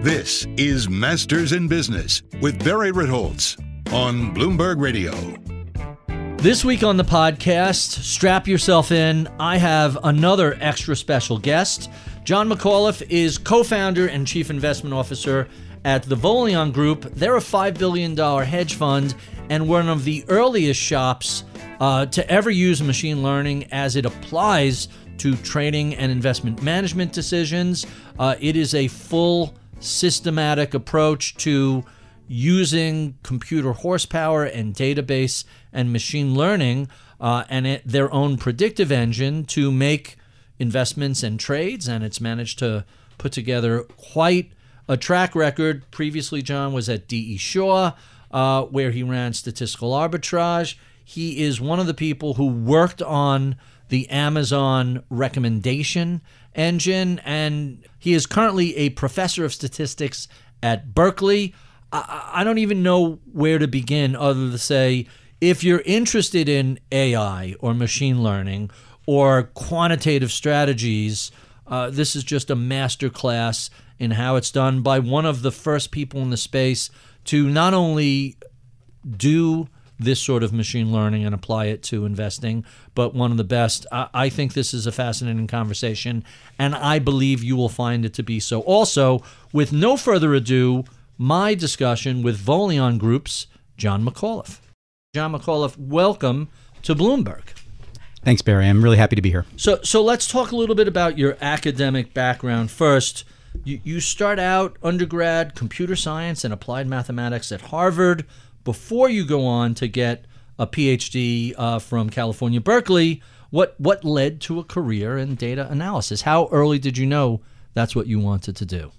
This is Masters in Business with Barry Ritholtz on Bloomberg Radio. This week on the podcast, strap yourself in. I have another extra special guest. Jon McAuliffe is co-founder and chief investment officer at the Voleon Group. They're a $5 billion hedge fund and one of the earliest shops to ever use machine learning as it applies to trading and investment management decisions. It is a full systematic approach to using computer horsepower and database and machine learning and their own predictive engine to make investments and trades, and it's managed to put together quite a track record. Previously, Jon was at D.E. Shaw, where he ran statistical arbitrage. He is one of the people who worked on the Amazon recommendation engine, and he is currently a professor of statistics at Berkeley. I don't even know where to begin other than to say, if you're interested in AI or machine learning or quantitative strategies, this is just a masterclass in how it's done by one of the first people in the space to not only do this sort of machine learning and apply it to investing, but one of the best. I think this is a fascinating conversation, and I believe you will find it to be so. Also, with no further ado, my discussion with Voleon Group's Jon McAuliffe. Jon McAuliffe, welcome to Bloomberg. Thanks, Barry. I'm really happy to be here. So let's talk a little bit about your academic background first. You start out undergrad computer science and applied mathematics at Harvard before you go on to get a Ph.D. From California, Berkeley. What led to a career in data analysis? How early did you know that's what you wanted to do?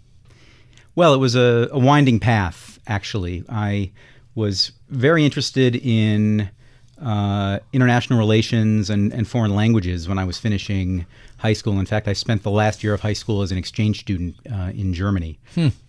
Well, it was a winding path, actually. I was very interested in international relations and foreign languages when I was finishing high school. In fact, I spent the last year of high school as an exchange student in Germany.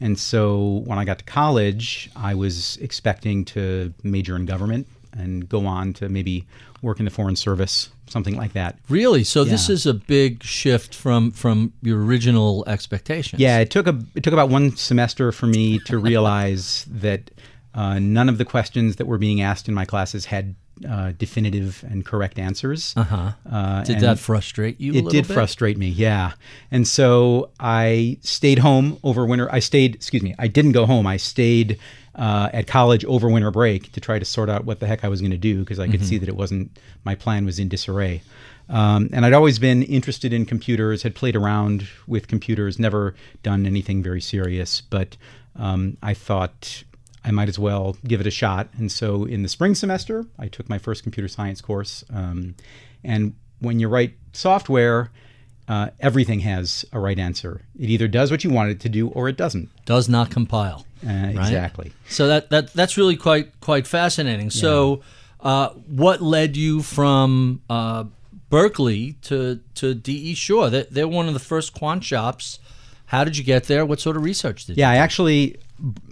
And so when I got to college, I was expecting to major in government and go on to maybe work in the Foreign Service, something like that. Really? So this is a big shift from your original expectations. Yeah, it took about one semester for me to realize that none of the questions that were being asked in my classes had definitive and correct answers. Did that frustrate you a little bit? It did frustrate me, yeah. And so I stayed home over winter. I didn't go home. I stayed at college over winter break to try to sort out what the heck I was going to do, because I could see that my plan was in disarray. And I'd always been interested in computers, had played around with computers, never done anything very serious, but I thought I might as well give it a shot. And so in the spring semester, I took my first computer science course. And when you write software, everything has a right answer. It either does what you want it to do or it doesn't. Does not compile. Right? Exactly. So that's really quite fascinating. Yeah. So what led you from Berkeley to D.E. Shaw? They're one of the first quant shops. How did you get there? What sort of research did you do?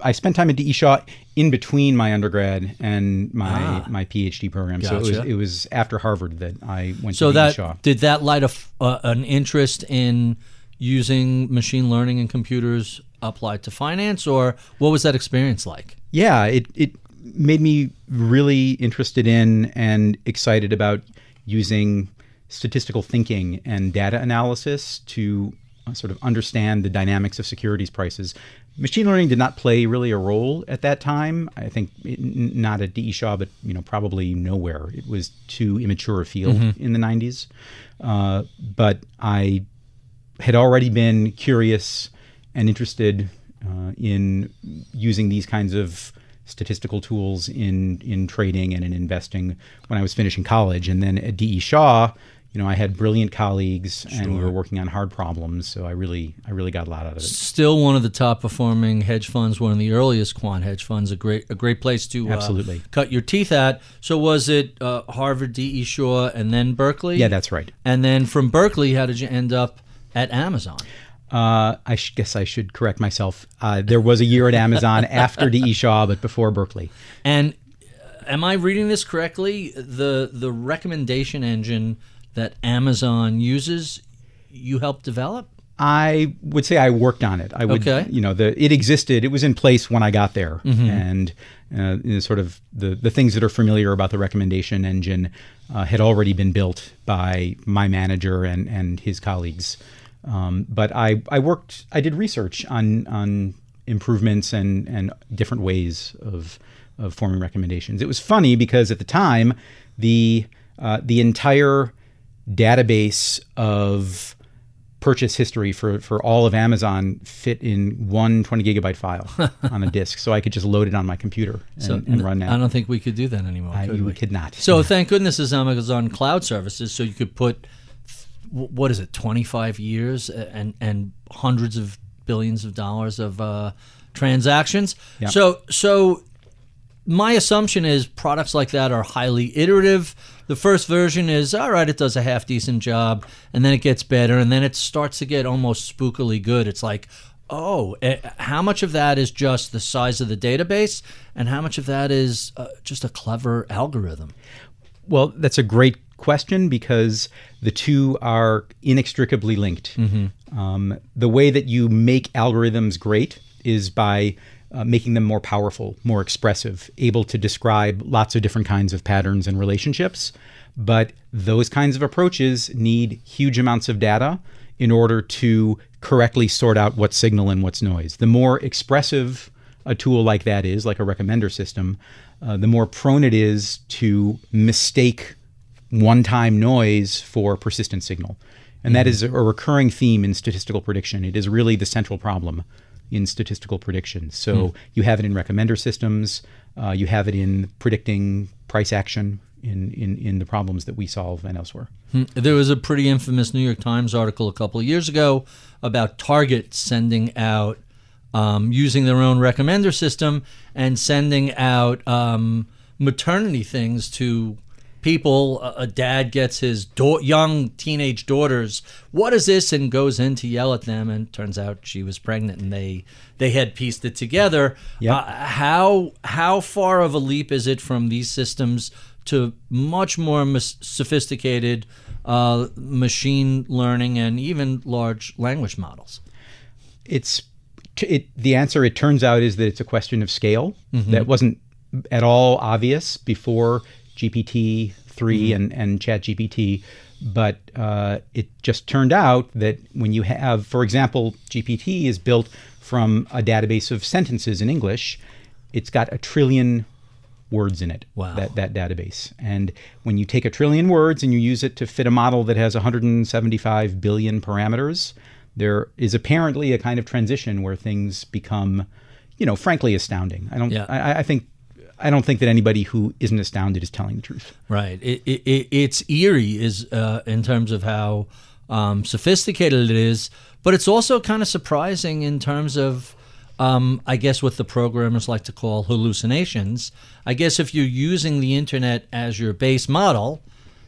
I spent time at D.E. Shaw in between my undergrad and my Ph.D. program. Gotcha. So it was after Harvard that I went to D.E. Shaw. Did that light an interest in using machine learning and computers applied to finance, or what was that experience like? Yeah, it made me really interested in and excited about using statistical thinking and data analysis to sort of understand the dynamics of securities prices. Machine learning did not play really a role at that time. I think not at D.E. Shaw, but probably nowhere. It was too immature a field in the 90s. But I had already been curious and interested in using these kinds of statistical tools in trading and in investing when I was finishing college. And then at D.E. Shaw, I had brilliant colleagues, and we were working on hard problems, so I really got a lot out of it. Still one of the top performing hedge funds, one of the earliest quant hedge funds, a great place to absolutely cut your teeth at. So was it Harvard, D.E. Shaw, and then Berkeley? Yeah, that's right. And then from Berkeley, how did you end up at Amazon? I guess I should correct myself. There was a year at Amazon after D.E. Shaw, but before Berkeley. And am I reading this correctly? The recommendation engine that Amazon uses, you helped develop? I would say I worked on it. I would, Okay. It existed. It was in place when I got there, and sort of the things that are familiar about the recommendation engine had already been built by my manager and his colleagues. But I did research on improvements and different ways of forming recommendations. It was funny because at the time, the entire database of purchase history for all of Amazon fit in one 20 gigabyte file on a disk, so I could just load it on my computer and run that. I don't think we could do that anymore. We could not. So thank goodness there's Amazon Cloud Services, so you could put, 25 years and hundreds of billions of dollars of transactions. Yeah. So my assumption is products like that are highly iterative. The first version is, all right, it does a half-decent job, and then it gets better, and then it starts to get almost spookily good. It's like, how much of that is just the size of the database, and how much of that is just a clever algorithm? Well, that's a great question because the two are inextricably linked. The way that you make algorithms great is by making them more powerful, more expressive, able to describe lots of different kinds of patterns and relationships. But those kinds of approaches need huge amounts of data in order to correctly sort out what's signal and what's noise. The more expressive a tool like that is, like a recommender system, the more prone it is to mistake one-time noise for persistent signal. And that is a recurring theme in statistical prediction. It is really the central problem in statistical prediction. So you have it in recommender systems, you have it in predicting price action in the problems that we solve and elsewhere. There was a pretty infamous New York Times article a couple of years ago about Target sending out, using their own recommender system and sending out maternity things to people. A dad gets his young teenage daughters, what is this, and goes in to yell at them, and turns out she was pregnant, and they had pieced it together. Yep. How far of a leap is it from these systems to much more sophisticated machine learning and even large language models? The answer, it turns out, is that it's a question of scale. That wasn't at all obvious before GPT-3 and ChatGPT, but it just turned out that when you have, for example, GPT is built from a database of sentences in English. It's got 1 trillion words in it, Wow. that database. And when you take 1 trillion words and you use it to fit a model that has 175 billion parameters, there is apparently a kind of transition where things become, frankly astounding. I don't think that anybody who isn't astounded is telling the truth. Right. It's eerie in terms of how sophisticated it is, but it's also kind of surprising in terms of, I guess, what the programmers like to call hallucinations. I guess if you're using the internet as your base model,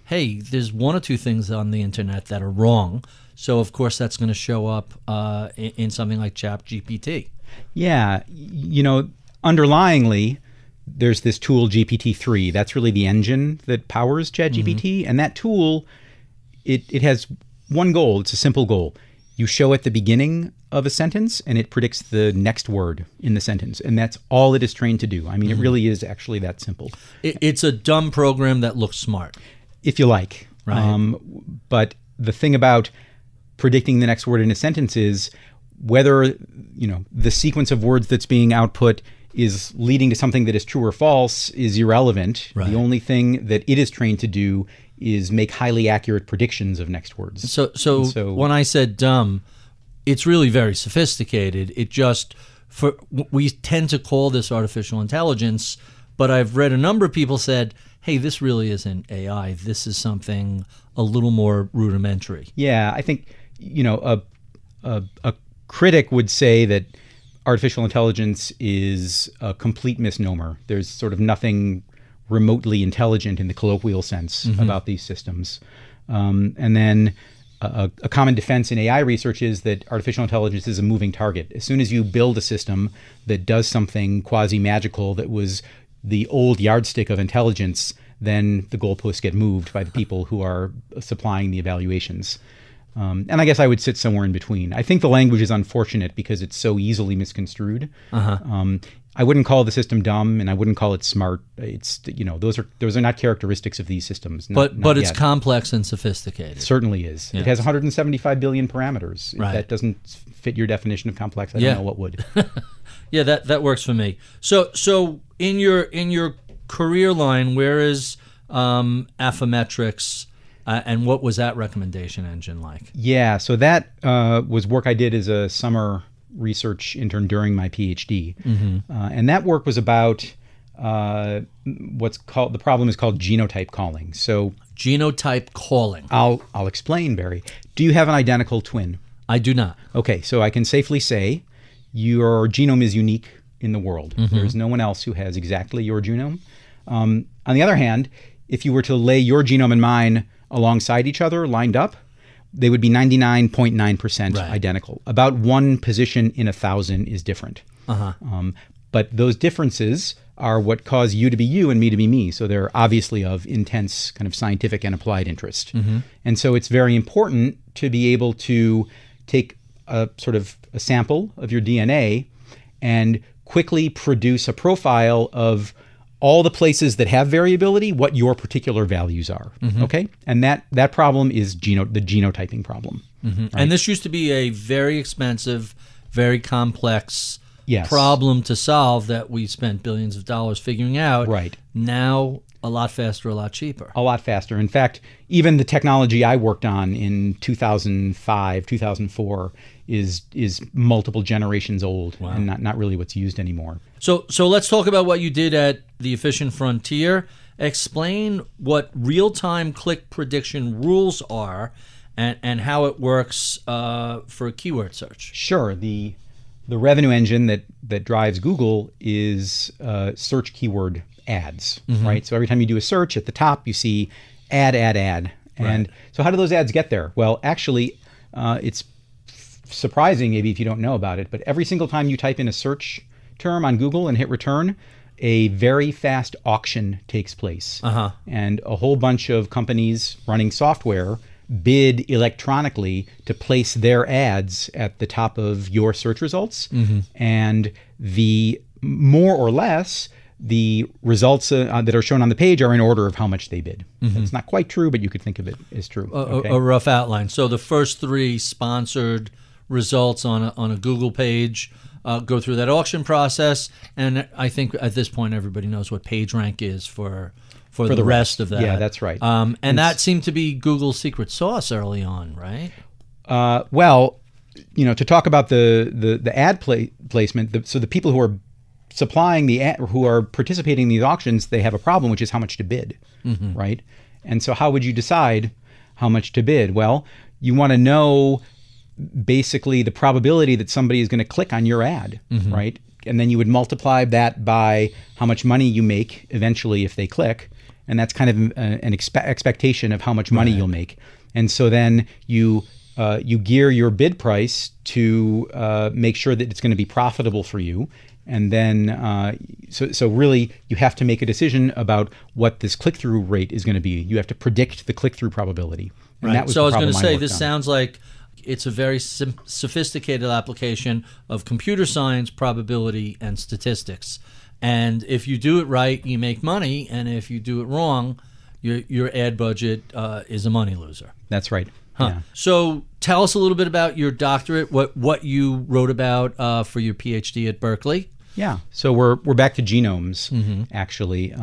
hey, there's one or two things on the internet that are wrong. So, of course, that's going to show up in something like ChatGPT. Yeah. Underlyingly, there's this tool GPT-3. That's really the engine that powers ChatGPT. And that tool, it has one goal. It's a simple goal. You show at the beginning of a sentence, and it predicts the next word in the sentence. And that's all it is trained to do. I mean, it really is actually that simple. It's a dumb program that looks smart. If you like. Right. But the thing about predicting the next word in a sentence is whether, the sequence of words that's being output is leading to something that is true or false is irrelevant. Right. The only thing that it is trained to do is make highly accurate predictions of next words. So when I said dumb, it's really very sophisticated. We tend to call this artificial intelligence, but I've read a number of people said, hey, this really isn't AI. This is something a little more rudimentary. Yeah, I think, a critic would say that artificial intelligence is a complete misnomer. There's sort of nothing remotely intelligent in the colloquial sense about these systems. And then a common defense in AI research is that artificial intelligence is a moving target. As soon as you build a system that does something quasi-magical that was the old yardstick of intelligence, then the goalposts get moved by the people who are supplying the evaluations. And I guess I would sit somewhere in between. I think the language is unfortunate because it's so easily misconstrued. I wouldn't call the system dumb, and I wouldn't call it smart. It's those are not characteristics of these systems. Not it's yet. Complex and sophisticated. It certainly is. Yes. It has 175 billion parameters. Right. If that doesn't fit your definition of complex, I don't know what would. Yeah, that works for me. So in your career line, where is Affymetrix, and what was that recommendation engine like? Yeah, so that was work I did as a summer research intern during my Ph.D. And that work was about the problem is called genotype calling. So genotype calling. I'll explain, Barry. Do you have an identical twin? I do not. Okay, so I can safely say your genome is unique in the world. There's no one else who has exactly your genome. On the other hand, if you were to lay your genome and mine alongside each other, lined up, they would be 99.9% identical. About one position in 1,000 is different. But those differences are what cause you to be you and me to be me. So they're obviously of intense kind of scientific and applied interest. And so it's very important to be able to take a sort of a sample of your DNA and quickly produce a profile of all the places that have variability, what your particular values are. Okay? And that problem is the genotyping problem. Right? And this used to be a very expensive, very complex problem to solve that we spent billions of dollars figuring out. Right. Now, a lot faster, a lot cheaper. A lot faster. In fact, even the technology I worked on in 2005, 2004 is multiple generations old and not really what's used anymore. So let's talk about what you did at the Efficient Frontier. Explain what real-time click prediction rules are and how it works for a keyword search. Sure. The revenue engine that drives Google is search keyword ads, right? So every time you do a search, at the top you see ad. And so how do those ads get there? Well, actually, it's surprising maybe if you don't know about it, but every single time you type in a search term on Google and hit return, a very fast auction takes place. And a whole bunch of companies running software bid electronically to place their ads at the top of your search results. And the more or less, the results that are shown on the page are in order of how much they bid. It's not quite true, but you could think of it as true. A rough outline. So the first three sponsored results on a Google page go through that auction process, and I think at this point everybody knows what PageRank is for the rest of that. Yeah, that's right. And that seemed to be Google's secret sauce early on, right? Well, to talk about the ad placement, so the people who are supplying the ad, who are participating in these auctions, they have a problem, which is how much to bid, right? And so how would you decide how much to bid? Well, you want to know basically the probability that somebody is going to click on your ad, right? And then you would multiply that by how much money you make eventually if they click. And that's kind of an expectation of how much money you'll make. And so then you gear your bid price to make sure that it's going to be profitable for you. And then, so really, you have to make a decision about what this click-through rate is going to be. You have to predict the click-through probability. And that was so I was going to say, this sounds like it's a very sophisticated application of computer science, probability, and statistics. And if you do it right, you make money. And if you do it wrong, your ad budget is a money loser. That's right. Yeah. So tell us a little bit about your doctorate, what you wrote about for your Ph.D. at Berkeley. Yeah. So we're back to genomes, actually.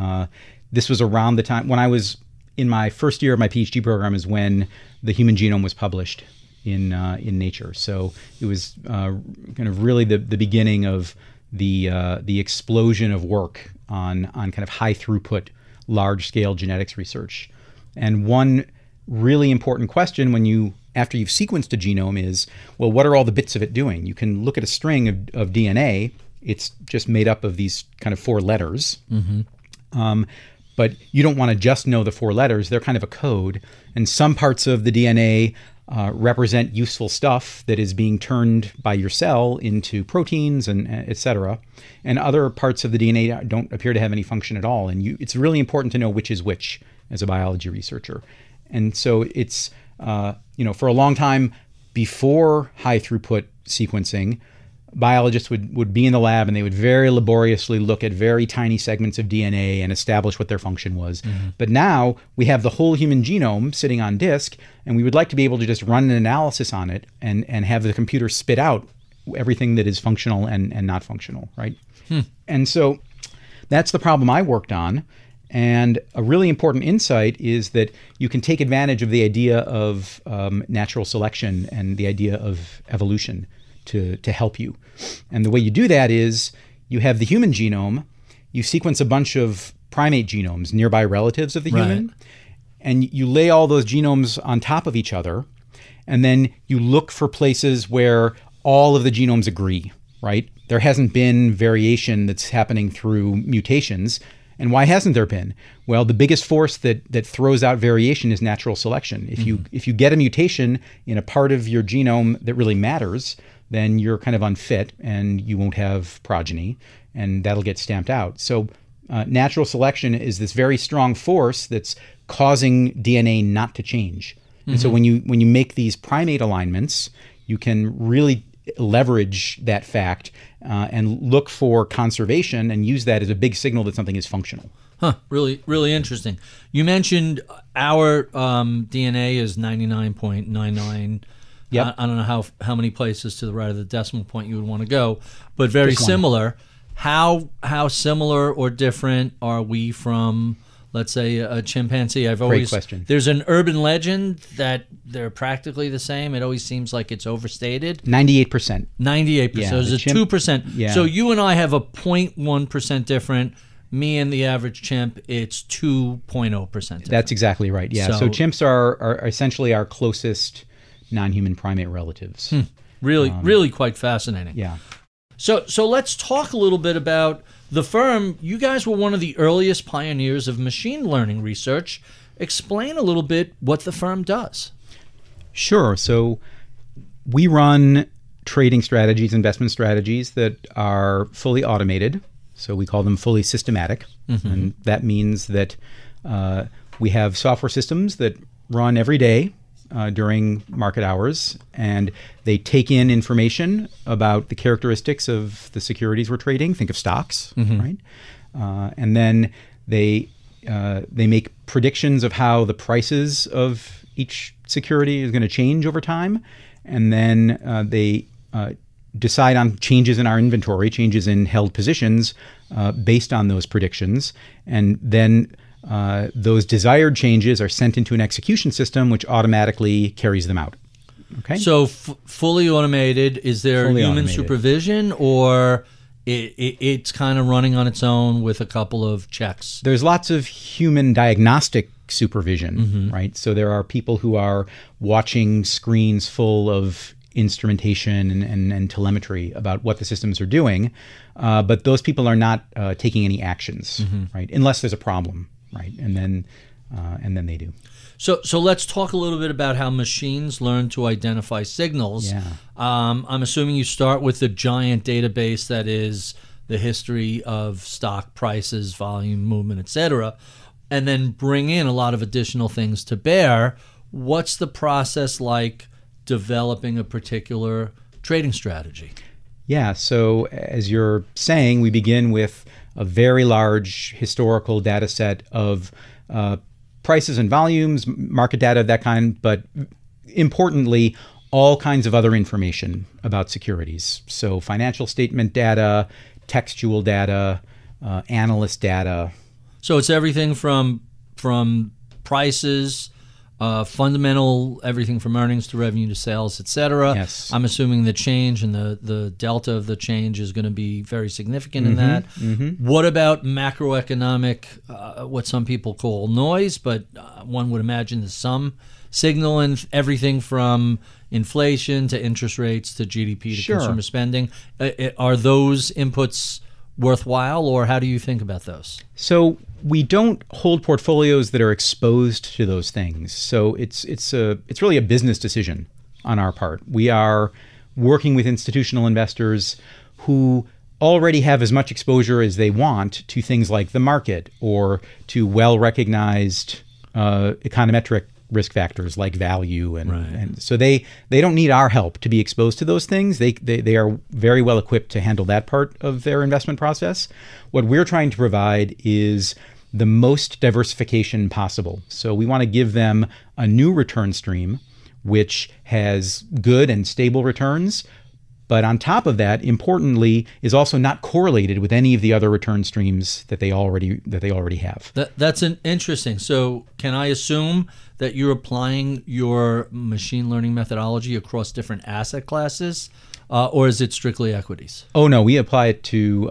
This was around the time when I was in my first year of my Ph.D. program is when the human genome was published in Nature. So it was kind of really the beginning of the explosion of work on kind of high throughput, large scale genetics research. And one really important question after you've sequenced a genome is, well, what are all the bits of it doing? You can look at a string of DNA. It's just made up of these kind of 4 letters. But you don't want to just know the 4 letters. They're kind of a code. And some parts of the DNA represent useful stuff that is being turned by your cell into proteins and et cetera. And other parts of the DNA don't appear to have any function at all. And it's really important to know which is which as a biology researcher. And so it's for a long time before high throughput sequencing, biologists would be in the lab and they would very laboriously look at very tiny segments of DNA and establish what their function was. But now we have the whole human genome sitting on disk, and we would like to be able to just run an analysis on it and have the computer spit out everything that is functional and not functional, right? And so that's the problem I worked on. And a really important insight is that you can take advantage of the idea of natural selection and the idea of evolution to help you. And the way you do that is you have the human genome, you sequence a bunch of primate genomes, nearby relatives of the human, and you lay all those genomes on top of each other, and then you look for places where all of the genomes agree, right? There hasn't been variation that's happening through mutations. And why hasn't there been? Well, the biggest force that throws out variation is natural selection. If you get a mutation in a part of your genome that really matters, then you're kind of unfit and you won't have progeny, and that'll get stamped out. So natural selection is this very strong force that's causing DNA not to change. And so when you make these primate alignments, you can really leverage that fact and look for conservation and use that as a big signal that something is functional. Really, really interesting. You mentioned our DNA is 99.99. Yep. I don't know how many places to the right of the decimal point you would want to go, but very similar. How similar or different are we from, let's say, a chimpanzee? Great question. There's an urban legend that they're practically the same. It always seems like it's overstated. 98%. 98%. Yeah, So there's a 2%. Yeah. So you and I have a 0.1% different. Me and the average chimp, it's 2.0% different. That's exactly right. Yeah. So chimps are essentially our closest non-human primate relatives. Really quite fascinating. Yeah. So let's talk a little bit about the firm. You guys were one of the earliest pioneers of machine learning research. Explain a little bit what the firm does. Sure. So we run trading strategies, investment strategies that are fully automated. So we call them fully systematic. And that means that we have software systems that run every day during market hours, and they take in information about the characteristics of the securities we're trading. Think of stocks, right? And then they make predictions of how the prices of each security is going to change over time, and then they decide on changes in our inventory, changes in held positions based on those predictions, and then those desired changes are sent into an execution system which automatically carries them out. Okay. So fully automated. Is there human supervision, or it's kind of running on its own with a couple of checks? There's lots of human diagnostic supervision, right? So there are people who are watching screens full of instrumentation and telemetry about what the systems are doing, but those people are not taking any actions, right? Unless there's a problem. Right, and then they do. So let's talk a little bit about how machines learn to identify signals. Yeah. I'm assuming you start with the giant database that is the history of stock prices, volume, movement, etc., and then bring in a lot of additional things to bear. What's the process like developing a particular trading strategy? Yeah, so as you're saying, we begin with a very large historical data set of prices and volumes, market data of that kind, but importantly, all kinds of other information about securities. So financial statement data, textual data, analyst data. So it's everything from prices, fundamental, everything from earnings to revenue to sales, etc. Yes. I'm assuming the change and the delta of the change is going to be very significant in that. What about macroeconomic, what some people call noise, but one would imagine there's some signal in everything from inflation to interest rates to GDP to consumer spending. Are those inputs worthwhile, or how do you think about those? So we don't hold portfolios that are exposed to those things. So it's really a business decision on our part. We are working with institutional investors who already have as much exposure as they want to things like the market or to well-recognized econometric risk factors like value, and so they don't need our help to be exposed to those things. They are very well equipped to handle that part of their investment process. What we're trying to provide is the most diversification possible. So we want to give them a new return stream which has good and stable returns, but on top of that, importantly, is also not correlated with any of the other return streams that they already have. That's interesting. So can I assume that you're applying your machine learning methodology across different asset classes, or is it strictly equities? Oh no, we apply it to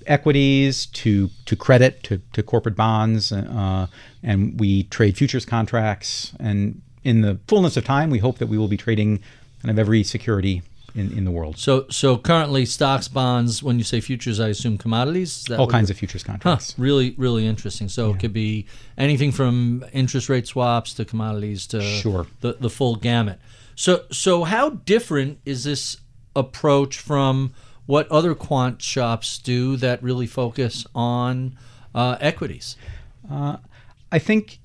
equities, to credit, to corporate bonds, and we trade futures contracts. And in the fullness of time, we hope that we will be trading kind of every security in the world. So currently stocks, bonds, when you say futures, I assume commodities? All kinds of futures contracts. Really, really interesting. So it could be anything from interest rate swaps to commodities to the full gamut. So how different is this approach from what other quant shops do that really focus on equities? I think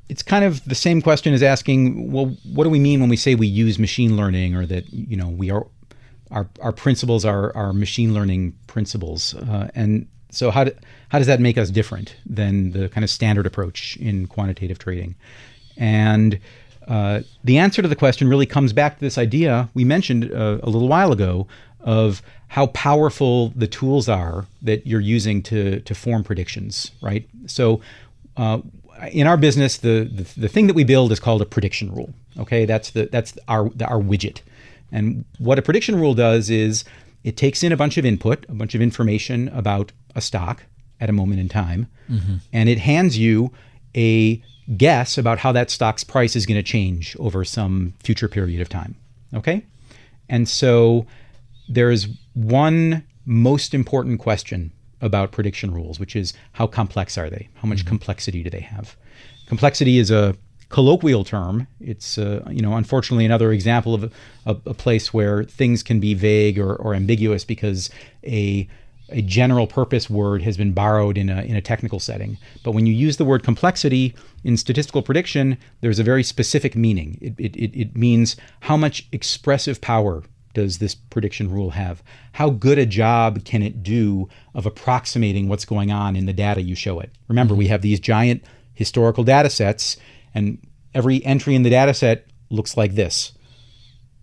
it's kind of the same question as asking, well, what do we mean when we say we use machine learning, or that our principles are machine learning principles, and so how does that make us different than the kind of standard approach in quantitative trading? And the answer to the question really comes back to this idea we mentioned a little while ago of how powerful the tools are that you're using to form predictions, right? So in our business, the thing that we build is called a prediction rule. Okay, that's our widget. And what a prediction rule does is it takes in a bunch of input, a bunch of information about a stock at a moment in time, and it hands you a guess about how that stock's price is going to change over some future period of time. Okay? And so there is one most important question about prediction rules, which is how complex are they? How much complexity do they have? Complexity is a colloquial term. It's unfortunately another example of a place where things can be vague or ambiguous because a general purpose word has been borrowed in a technical setting. But when you use the word complexity in statistical prediction, there's a very specific meaning. It means how much expressive power does this prediction rule have? How good a job can it do of approximating what's going on in the data you show it? Remember, we have these giant historical data sets, and every entry in the data set looks like this.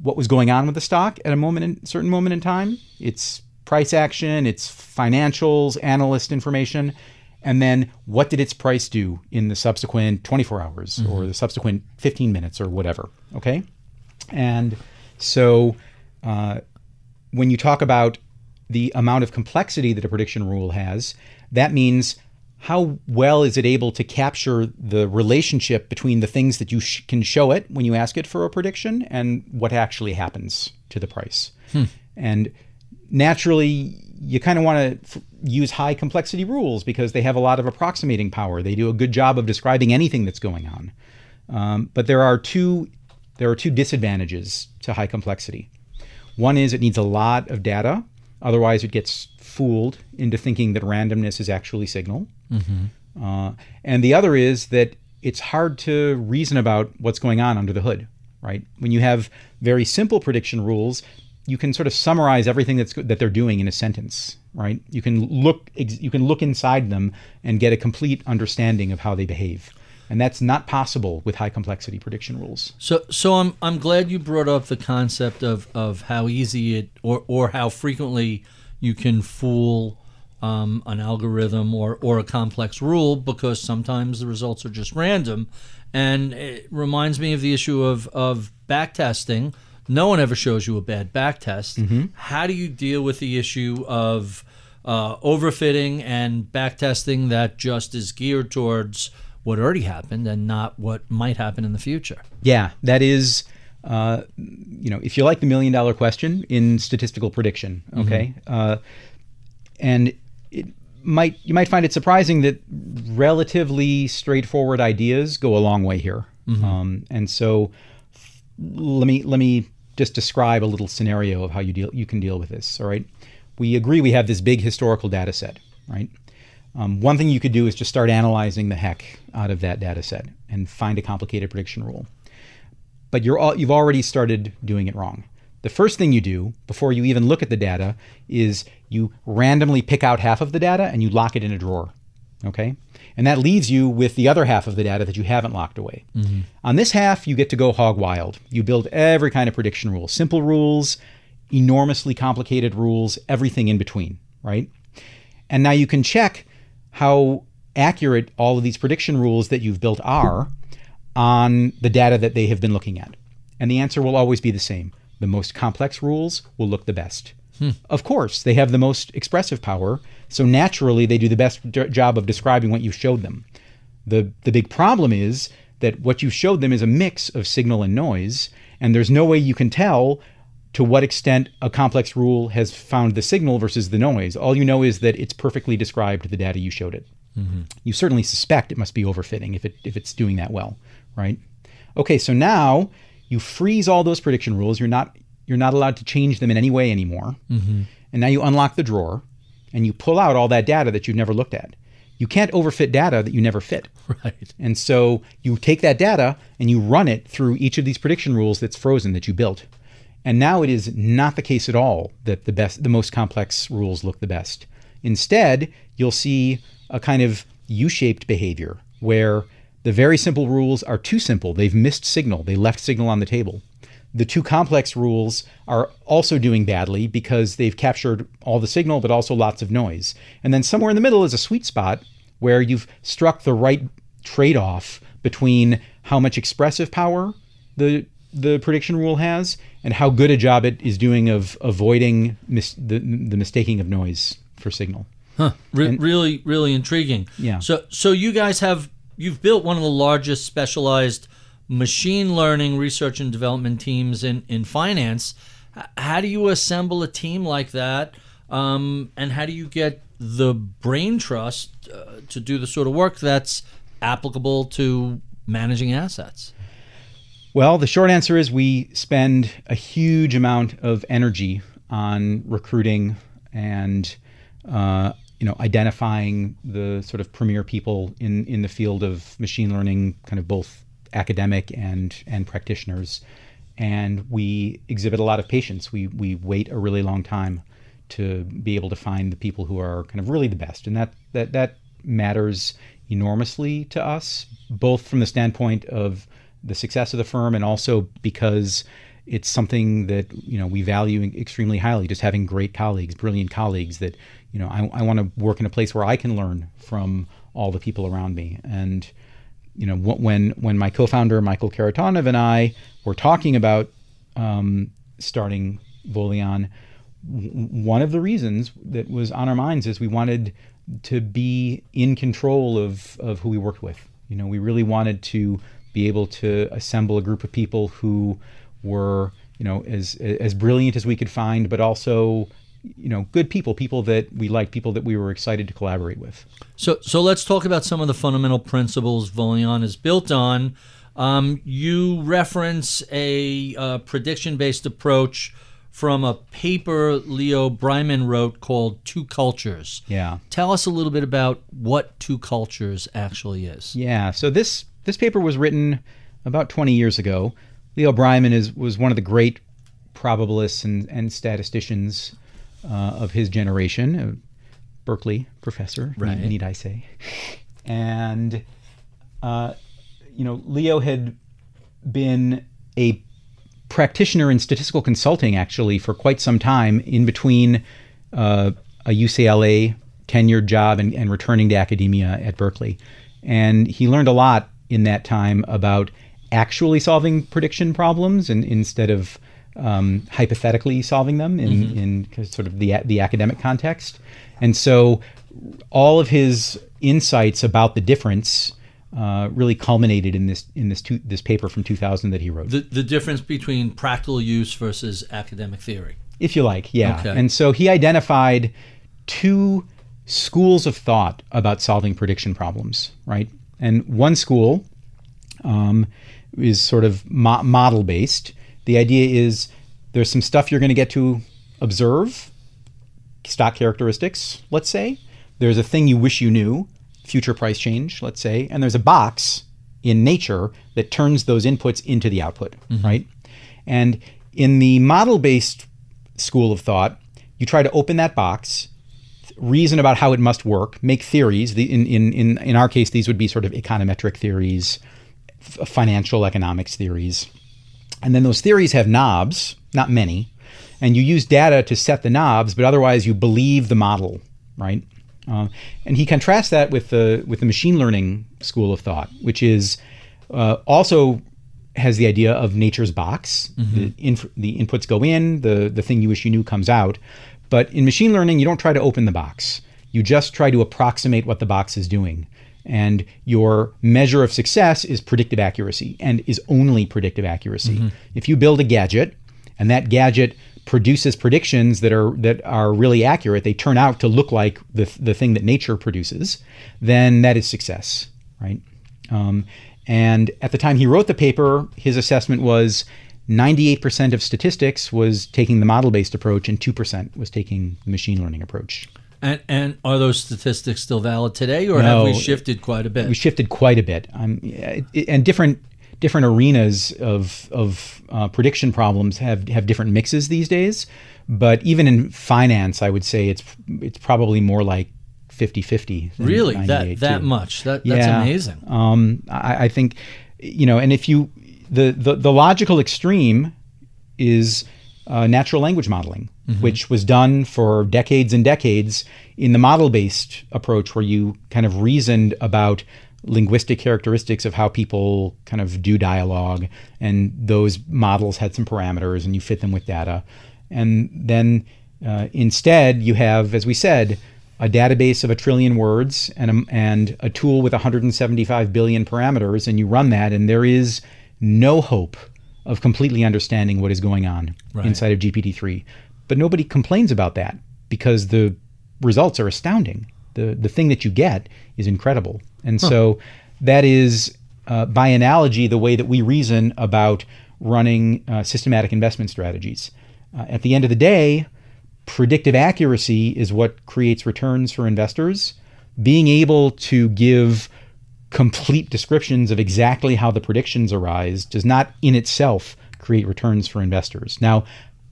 What was going on with the stock at a certain moment in time? It's price action, it's financials, analyst information, and then what did its price do in the subsequent 24 hours or the subsequent 15 minutes or whatever, okay? And so when you talk about the amount of complexity that a prediction rule has, that means how well is it able to capture the relationship between the things that you can show it when you ask it for a prediction and what actually happens to the price. And naturally, you kind of want to use high complexity rules because they have a lot of approximating power. They do a good job of describing anything that's going on. But there are two disadvantages to high complexity. One is it needs a lot of data. Otherwise, it gets fooled into thinking that randomness is actually signal. And the other is that it's hard to reason about what's going on under the hood, right? When you have very simple prediction rules, you can sort of summarize everything that they're doing in a sentence, right? You can look inside them and get a complete understanding of how they behave. And that's not possible with high complexity prediction rules. So I'm glad you brought up the concept of how easy it or how frequently you can fool an algorithm or a complex rule, because sometimes the results are just random. And it reminds me of the issue of backtesting. No one ever shows you a bad backtest. How do you deal with the issue of overfitting and backtesting that just is geared towards what already happened and not what might happen in the future? Yeah, that is, if you like the $1 million question in statistical prediction, okay, and you might find it surprising that relatively straightforward ideas go a long way here. And so let me just describe a little scenario of how you can deal with this. All right, we agree we have this big historical data set, right? One thing you could do is just start analyzing the heck out of that data set and find a complicated prediction rule. But you've already started doing it wrong. The first thing you do before you even look at the data is you randomly pick out half of the data and you lock it in a drawer. Okay? And that leaves you with the other half of the data that you haven't locked away. Mm-hmm. On this half, you get to go hog wild. You build every kind of prediction rule, simple rules, enormously complicated rules, everything in between, right? And now you can check how accurate all of these prediction rules that you've built are on the data that they have been looking at. And the answer will always be the same. The most complex rules will look the best. Of course, they have the most expressive power, so naturally they do the best job of describing what you showed them. The big problem is that what you showed them is a mix of signal and noise, and there's no way you can tell to what extent a complex rule has found the signal versus the noise. All you know is that it's perfectly described the data you showed it. Mm-hmm. You certainly suspect it must be overfitting if it's doing that well, right? Okay, so now you freeze all those prediction rules. You're not allowed to change them in any way anymore. Mm-hmm. And now you unlock the drawer and you pull out all that data that you've never looked at. You can't overfit data that you never fit. Right. And so you take that data and you run it through each of these prediction rules that's frozen that you built. And now it is not the case at all that the most complex rules look the best. Instead, you'll see a kind of U-shaped behavior where the very simple rules are too simple. They've missed signal. They left signal on the table. The too complex rules are also doing badly because they've captured all the signal, but also lots of noise. And then somewhere in the middle is a sweet spot where you've struck the right trade-off between how much expressive power the prediction rule has and how good a job it is doing of avoiding the mistaking of noise for signal. Huh. Really, really intriguing. Yeah. So you guys you've built one of the largest specialized machine learning research and development teams in finance. How do you assemble a team like that? And how do you get the brain trust to do the sort of work that's applicable to managing assets? Well, the short answer is we spend a huge amount of energy on recruiting and identifying the sort of premier people in the field of machine learning, kind of both academic and practitioners. And we exhibit a lot of patience. We wait a really long time to be able to find the people who are kind of really the best. And that matters enormously to us, both from the standpoint of the success of the firm and also because it's something that we value extremely highly, just having great colleagues, brilliant colleagues that I want to work in a place where I can learn from all the people around me. And when my co-founder Michael Karatanov and I were talking about starting Voleon, one of the reasons that was on our minds is we wanted to be in control of who we worked with. We really wanted to be able to assemble a group of people who were as brilliant as we could find, but also good people that we liked, people that we were excited to collaborate with. So let's talk about some of the fundamental principles Voleon is built on. You reference a prediction-based approach from a paper Leo Breiman wrote called Two Cultures. Yeah. Tell us a little bit about what Two Cultures actually is. Yeah. So this paper was written about 20 years ago. Leo Breiman was one of the great probabilists and statisticians of his generation, a Berkeley professor, right. Need I say. And, Leo had been a practitioner in statistical consulting, actually, for quite some time in between a UCLA tenured job and returning to academia at Berkeley. And he learned a lot in that time about actually solving prediction problems and instead of hypothetically solving them in sort of the academic context. And so all of his insights about the difference really culminated in this paper from 2000 that he wrote. The difference between practical use versus academic theory. If you like, yeah. Okay. And so he identified two schools of thought about solving prediction problems, right? And one school is sort of model-based. The idea is there's some stuff you're going to get to observe, stock characteristics, let's say, there's a thing you wish you knew, future price change, let's say, and there's a box in nature that turns those inputs into the output, right? And in the model-based school of thought, you try to open that box, reason about how it must work, make theories. In our case, these would be sort of econometric theories, financial economics theories. And then those theories have knobs, not many, and you use data to set the knobs, but otherwise you believe the model, right? And he contrasts that with the machine learning school of thought, which is also has the idea of nature's box. The inputs go in, the thing you wish you knew comes out. But in machine learning, you don't try to open the box. You just try to approximate what the box is doing. And your measure of success is predictive accuracy, and is only predictive accuracy. If you build a gadget and that gadget produces predictions that are really accurate, they turn out to look like the thing that nature produces, then that is success, right? And at the time he wrote the paper, his assessment was 98% of statistics was taking the model-based approach and 2% was taking the machine learning approach. And are those statistics still valid today, or have we shifted quite a bit? We shifted quite a bit. And different arenas of prediction problems have different mixes these days. But even in finance, I would say it's probably more like 50-50. Really? That much? That's amazing. I think, and if you, the logical extreme is natural language modeling, which was done for decades and decades in the model-based approach, where you kind of reasoned about linguistic characteristics of how people kind of do dialogue, and those models had some parameters and you fit them with data. And then instead you have, as we said, a database of 1 trillion words and a tool with 175 billion parameters, and you run that, and there is no hope of completely understanding what is going on inside of GPT-3. But nobody complains about that because the results are astounding. The thing that you get is incredible. And so that is, by analogy, the way that we reason about running systematic investment strategies. At the end of the day, predictive accuracy is what creates returns for investors. Being able to give complete descriptions of exactly how the predictions arise does not in itself create returns for investors. Now,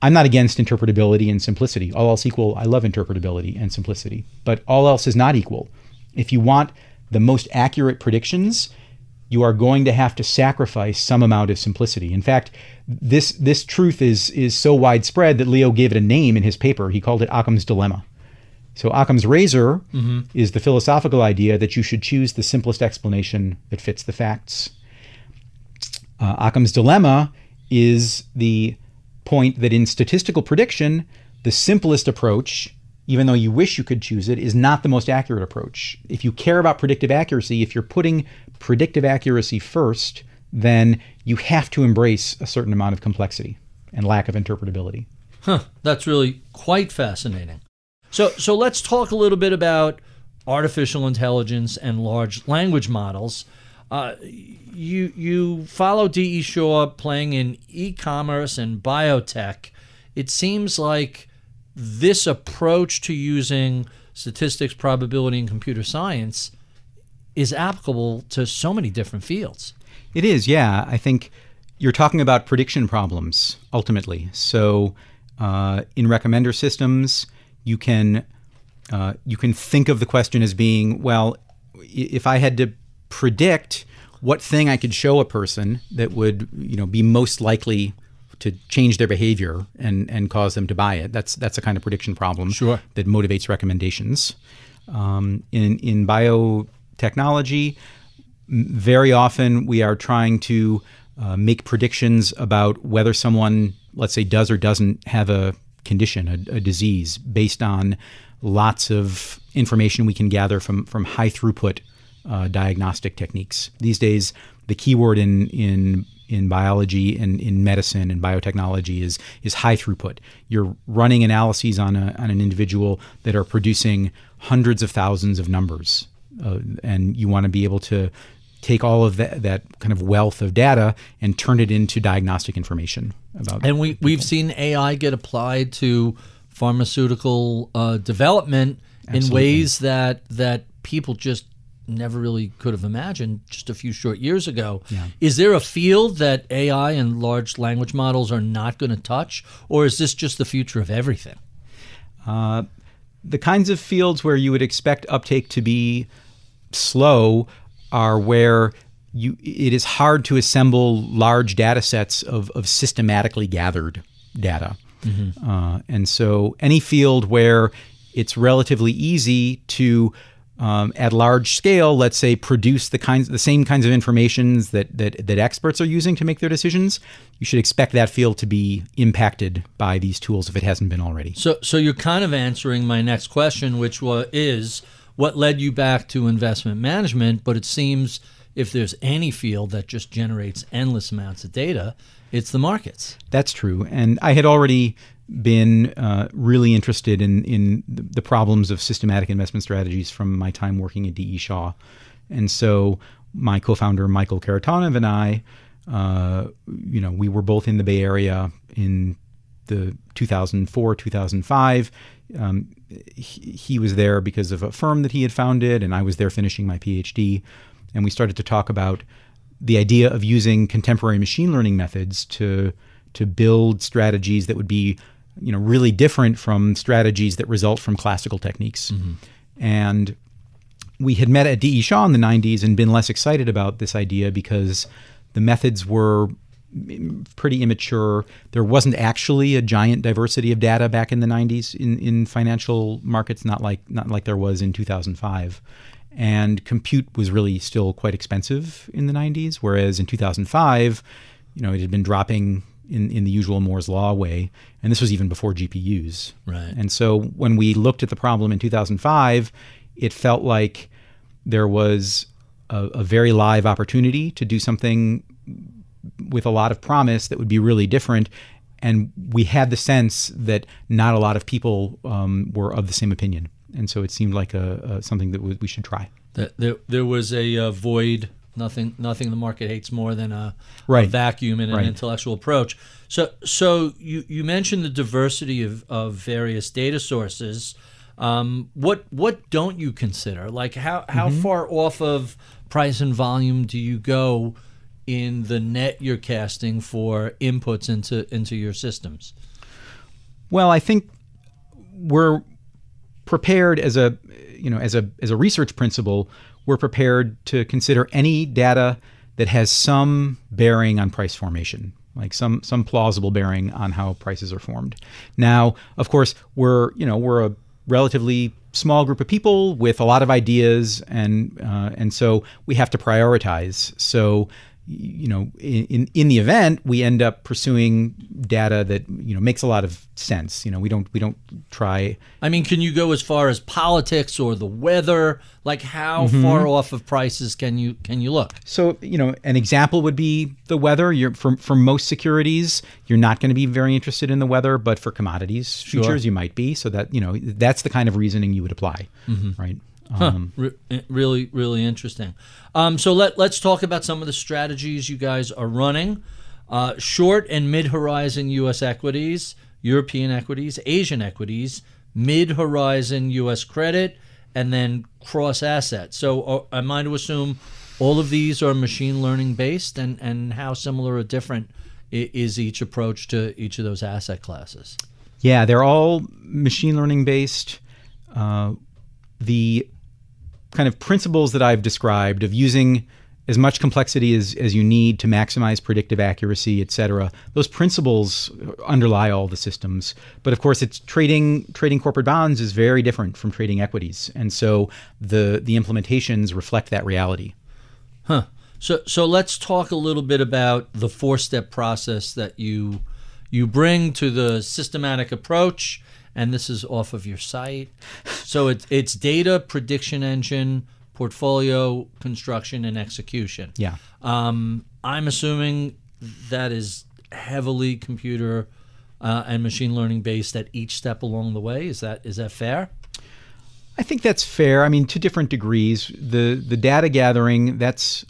I'm not against interpretability and simplicity. All else equal, I love interpretability and simplicity. But all else is not equal. If you want the most accurate predictions, you are going to have to sacrifice some amount of simplicity. In fact, this truth is so widespread that Leo gave it a name in his paper. He called it Occam's dilemma. So Occam's razor is the philosophical idea that you should choose the simplest explanation that fits the facts. Occam's dilemma is the point that in statistical prediction, the simplest approach, even though you wish you could choose it, is not the most accurate approach. If you care about predictive accuracy, if you're putting predictive accuracy first, then you have to embrace a certain amount of complexity and lack of interpretability. That's really quite fascinating. So let's talk a little bit about artificial intelligence and large language models. You follow D.E. Shaw playing in e-commerce and biotech. It seems like this approach to using statistics, probability, and computer science is applicable to so many different fields. It is, yeah. I think you're talking about prediction problems, ultimately. So in recommender systems, you can think of the question as being, well, if I had to predict what thing I could show a person that would, be most likely to change their behavior and cause them to buy it. That's a kind of prediction problem that motivates recommendations. In biotechnology, very often we are trying to make predictions about whether someone, let's say, does or doesn't have a condition, a disease, based on lots of information we can gather from high throughput diagnostic techniques. These days, the keyword in biology and in medicine and biotechnology is high throughput. You're running analyses on an individual that are producing hundreds of thousands of numbers, and you want to be able to take all of that kind of wealth of data and turn it into diagnostic information about. And we've seen AI get applied to pharmaceutical development in ways that people just never really could have imagined just a few short years ago. Yeah. Is there a field that AI and large language models are not going to touch, or is this just the future of everything? The kinds of fields where you would expect uptake to be slow are where it is hard to assemble large data sets of systematically gathered data. Mm-hmm. And so any field where it's relatively easy to at large scale, let's say, produce the same kinds of informations that experts are using to make their decisions, you should expect that field to be impacted by these tools if it hasn't been already. So you're kind of answering my next question, which is what led you back to investment management. But it seems if there's any field that just generates endless amounts of data, it's the markets. That's true. And I had already been really interested in the problems of systematic investment strategies from my time working at D.E. Shaw. And so my co-founder, Michael Karatanov, and I, we were both in the Bay Area in the 2004, 2005. He was there because of a firm that he had founded, and I was there finishing my Ph.D. And we started to talk about the idea of using contemporary machine learning methods to build strategies that would be really different from strategies that result from classical techniques. Mm-hmm. And we had met at D.E. Shaw in the 90s and been less excited about this idea because the methods were pretty immature. There wasn't actually a giant diversity of data back in the 90s in financial markets, not like there was in 2005. And compute was really still quite expensive in the 90s, whereas in 2005, it had been dropping in the usual Moore's Law way. And this was even before GPUs. Right. And so when we looked at the problem in 2005, it felt like there was a very live opportunity to do something with a lot of promise that would be really different. And we had the sense that not a lot of people were of the same opinion. And so it seemed like something that we should try. There was a void. Nothing the market hates more than a vacuum in an intellectual approach. So you mentioned the diversity of various data sources. What don't you consider? Like how far off of price and volume do you go in the net you're casting for inputs into your systems? Well, I think we're prepared as a research principle. We're prepared to consider any data that has some bearing on price formation, like some plausible bearing on how prices are formed. Now, of course, we're a relatively small group of people with a lot of ideas, and so we have to prioritize. So, in the event, we end up pursuing data that makes a lot of sense. We don't try. I mean, can you go as far as politics or the weather? Like, how far off of prices can you look? So, an example would be the weather. For most securities, you're not going to be very interested in the weather, but for commodities futures, you might be. So that that's the kind of reasoning you would apply, right? Really, really interesting. So let's talk about some of the strategies you guys are running. Short and mid-horizon U.S. equities, European equities, Asian equities, mid-horizon U.S. credit, and then cross-asset. So am I to assume all of these are machine learning based, and how similar or different is each approach to each of those asset classes? Yeah, they're all machine learning based. The kind of principles that I've described of using as much complexity as you need to maximize predictive accuracy, et cetera, those principles underlie all the systems. But of course, it's trading corporate bonds is very different from trading equities. And so the implementations reflect that reality. So let's talk a little bit about the 4-step process that you bring to the systematic approach. And this is off of your site. So it's data, prediction engine, portfolio construction, and execution. Yeah. I'm assuming that is heavily computer and machine learning based at each step along the way. Is that fair? I think that's fair. I mean, to different degrees. The data gathering, that's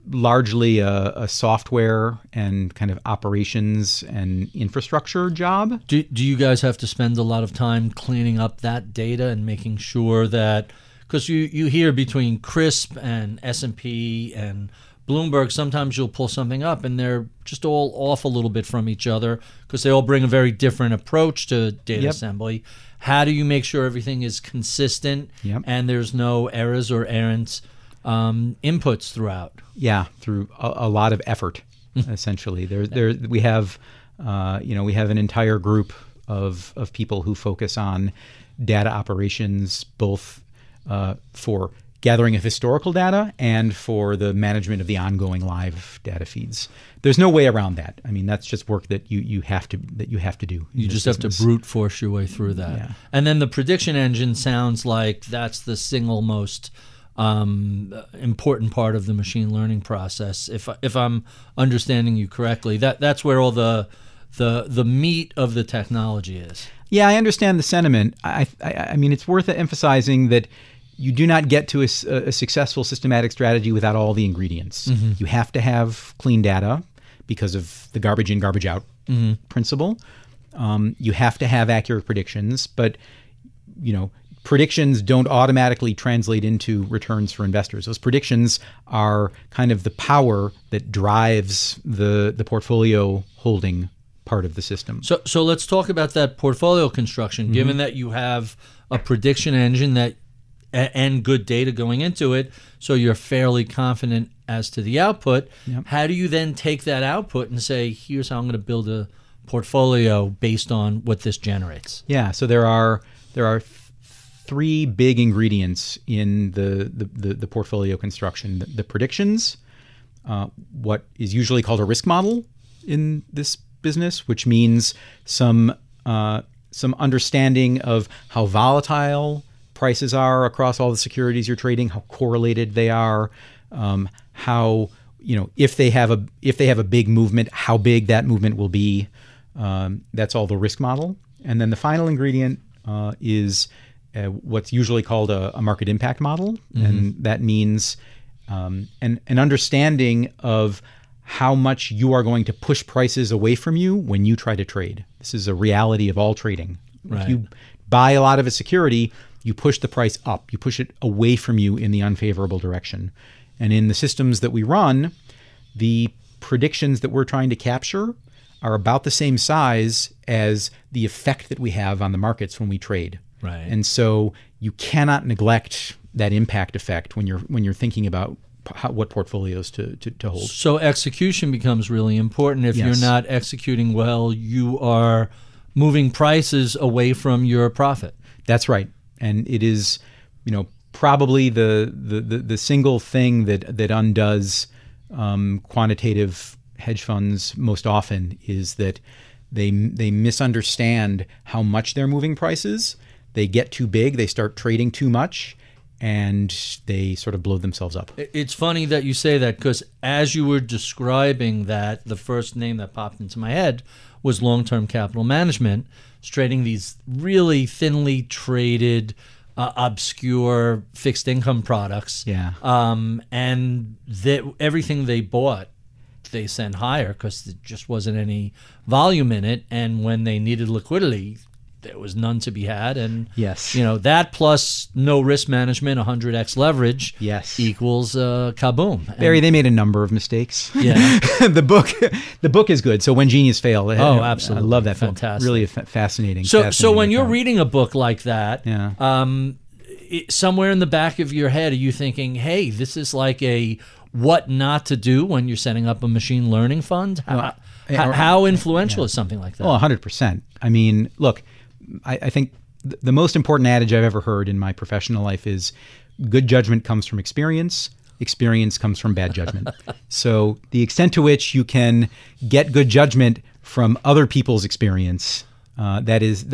largely a software and kind of operations and infrastructure job. Do you guys have to spend a lot of time cleaning up that data and making sure that, because you hear between CRISP and S&P and Bloomberg, sometimes you'll pull something up and they're just all off a little bit from each other because they all bring a very different approach to data assembly. How do you make sure everything is consistent and there's no errors or errant inputs throughout? Yeah, through a lot of effort, essentially. We have an entire group of people who focus on data operations, both for gathering of historical data and for the management of the ongoing live data feeds. There's no way around that. I mean, that's just work that you have to do. You just have to brute force your way through that. Yeah. And then the prediction engine sounds like that's the single most important part of the machine learning process. If I'm understanding you correctly, that's where all the meat of the technology is. Yeah, I understand the sentiment. I mean, it's worth emphasizing that you do not get to a successful systematic strategy without all the ingredients. Mm-hmm. You have to have clean data because of the garbage in, garbage out principle. You have to have accurate predictions, but predictions don't automatically translate into returns for investors. Those predictions are kind of the power that drives the portfolio holding part of the system. So let's talk about that portfolio construction. Given that you have a prediction engine and good data going into it, so you're fairly confident as to the output. Yep. How do you then take that output and say, here's how I'm going to build a portfolio based on what this generates? Yeah, so there are three big ingredients in the portfolio construction: the predictions, what is usually called a risk model in this business, which means some understanding of how volatile prices are across all the securities you're trading, how correlated they are, how if they have a big movement, how big that movement will be. That's all the risk model. And then the final ingredient is what's usually called a market impact model, and that means an understanding of how much you are going to push prices away from you when you try to trade. This is a reality of all trading. Right. If you buy a lot of a security, you push the price up. You push it away from you in the unfavorable direction. And in the systems that we run, the predictions that we're trying to capture are about the same size as the effect that we have on the markets when we trade. Right. And so you cannot neglect that impact effect when you're thinking about what portfolios to hold. So execution becomes really important. If you're not executing well, you are moving prices away from your profit. That's right. And it is, probably the single thing that undoes quantitative hedge funds most often is that they misunderstand how much they're moving prices. They get too big, they start trading too much, and they sort of blow themselves up. It's funny that you say that, because as you were describing that, the first name that popped into my head was long-term capital management. It's trading these really thinly traded, obscure fixed income products. Yeah. And everything they bought, they sent higher because there just wasn't any volume in it. And when they needed liquidity, there was none to be had. And that plus no risk management, 100x leverage equals kaboom. Barry, they made a number of mistakes. Yeah. The book is good. So When Genius Failed. Absolutely. I love that. Fantastic. Really fascinating. So when you're reading a book like that, somewhere in the back of your head, are you thinking, hey, this is like a what not to do when you're setting up a machine learning fund? How influential is something like that? Oh, 100%. I mean, look, I think the most important adage I've ever heard in my professional life is good judgment comes from experience. Experience comes from bad judgment. So the extent to which you can get good judgment from other people's experience, that is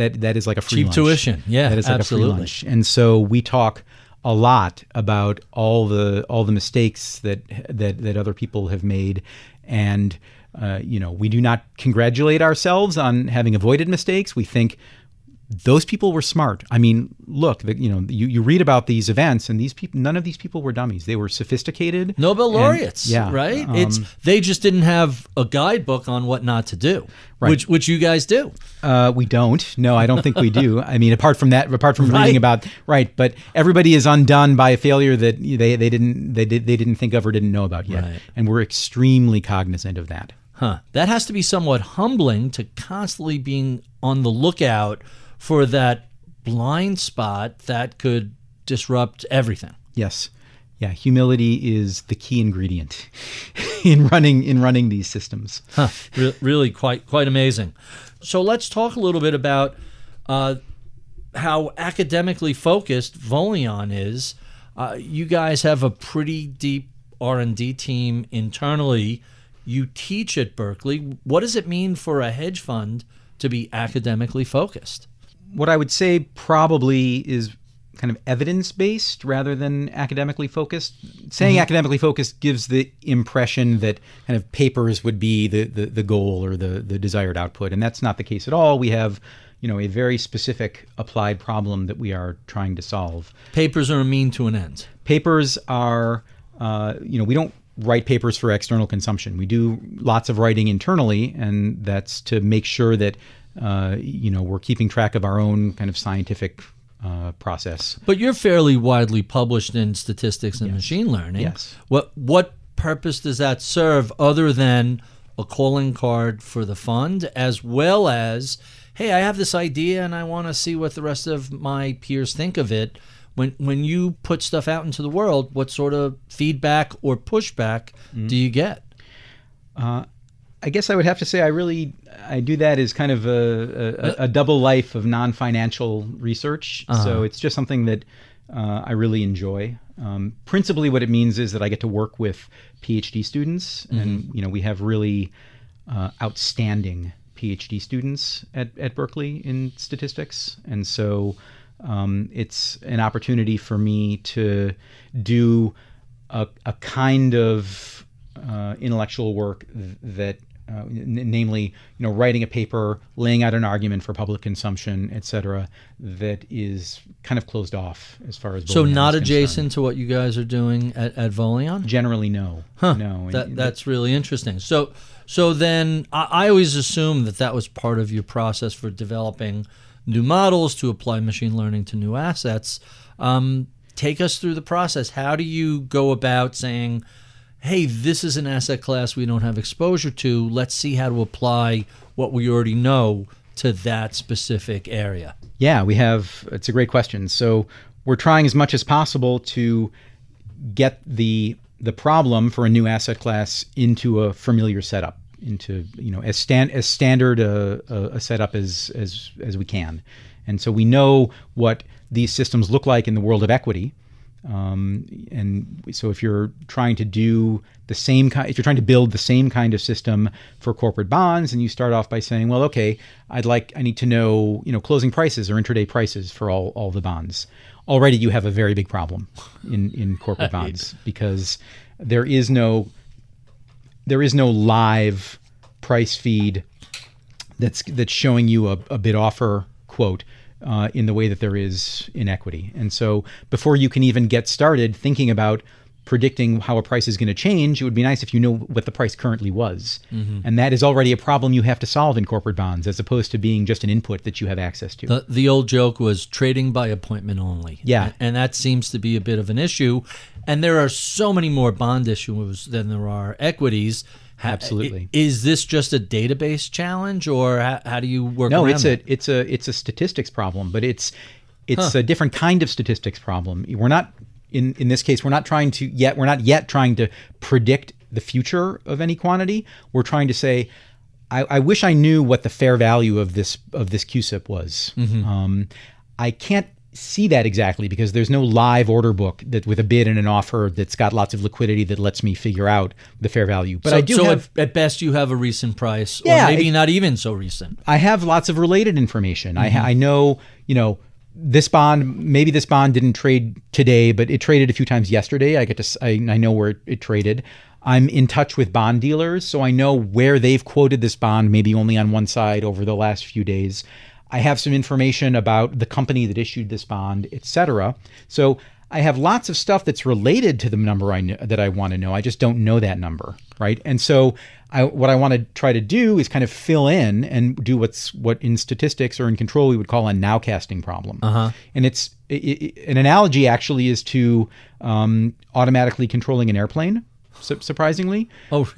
like a free lunch. Cheap tuition. Yeah, that is like absolutely. A free lunch. And so we talk a lot about all the mistakes that other people have made, and we do not congratulate ourselves on having avoided mistakes. We think those people were smart. I mean, look, you read about these events, and these people, none of these people were dummies. They were sophisticated Nobel laureates, right? They just didn't have a guidebook on what not to do, right. which you guys do. We don't. No, I don't think we do. I mean, apart from reading about, right? But everybody is undone by a failure that they didn't think of or didn't know about yet, Right. and we're extremely cognizant of that. That has to be somewhat humbling to constantly being on the lookout for that blind spot that could disrupt everything. Yes. Yeah, humility is the key ingredient in running these systems. Really quite amazing. So let's talk a little bit about how academically focused Voleon is. You guys have a pretty deep R&D team internally. You teach at Berkeley. What does it mean for a hedge fund to be academically focused? What I would say probably is kind of evidence-based rather than academically focused. Saying academically focused gives the impression that kind of papers would be the goal or the desired output, and that's not the case at all. We have, a very specific applied problem that we are trying to solve. Papers are a mean to an end. Papers are, we don't write papers for external consumption. We do lots of writing internally, and that's to make sure that we're keeping track of our own kind of scientific process. But you're fairly widely published in statistics and machine learning. Yes. What purpose does that serve other than a calling card for the fund, as well as, hey, I have this idea and I want to see what the rest of my peers think of it? When you put stuff out into the world, what sort of feedback or pushback do you get? I guess I would have to say I do that as kind of a double life of non-financial research. So it's just something that I really enjoy. Principally what it means is that I get to work with Ph.D. students, and we have really outstanding Ph.D. students at Berkeley in statistics. And so it's an opportunity for me to do a kind of intellectual work that namely, writing a paper, laying out an argument for public consumption, et cetera, that is kind of closed off as far as so Voleon not is adjacent concerned. to what you guys are doing at Voleon? Generally, no. No. That's really interesting. So then I always assumed that was part of your process for developing new models to apply machine learning to new assets. Take us through the process. How do you go about saying, hey, this is an asset class we don't have exposure to. Let's see how to apply what we already know to that specific area? Yeah, it's a great question. So we're trying as much as possible to get the problem for a new asset class into a familiar setup, into as standard a setup as we can. And so we know what these systems look like in the world of equity. And so if you're trying to do if you're trying to build the same kind of system for corporate bonds, and you start off by saying, well, okay, I need to know, closing prices or intraday prices for all the bonds. Already you have a very big problem in corporate bonds, because there is no live price feed that's showing you a bid offer quote in the way that there is in equity. And so before you can even get started thinking about predicting how a price is going to change, it would be nice if you know what the price currently was. And that is already a problem you have to solve in corporate bonds, as opposed to being just an input that you have access to. The old joke was trading by appointment only. Yeah. And that seems to be a bit of an issue. And there are so many more bond issues than there are equities. Absolutely. Is this just a database challenge, or how do you work around it? No, it's a statistics problem, but it's a different kind of statistics problem. We're not in this case, we're not yet trying to predict the future of any quantity. We're trying to say, I wish I knew what the fair value of this CUSIP was. I can't see that exactly because there's no live order book that with a bid and an offer that's got lots of liquidity that lets me figure out the fair value. But I do have, at best you have a recent price, or maybe not even so recent. I have lots of related information. I know, this bond, maybe this bond didn't trade today, but it traded a few times yesterday. I know where it traded. I'm in touch with bond dealers, so I know where they've quoted this bond, maybe only on one side over the last few days. I have some information about the company that issued this bond, et cetera. So I have lots of stuff that's related to the number that I want to know. I just don't know that number, right? And so what I want to try to do is kind of fill in and do what in statistics or in control we would call a nowcasting problem. And an analogy actually is to automatically controlling an airplane. Surprisingly, if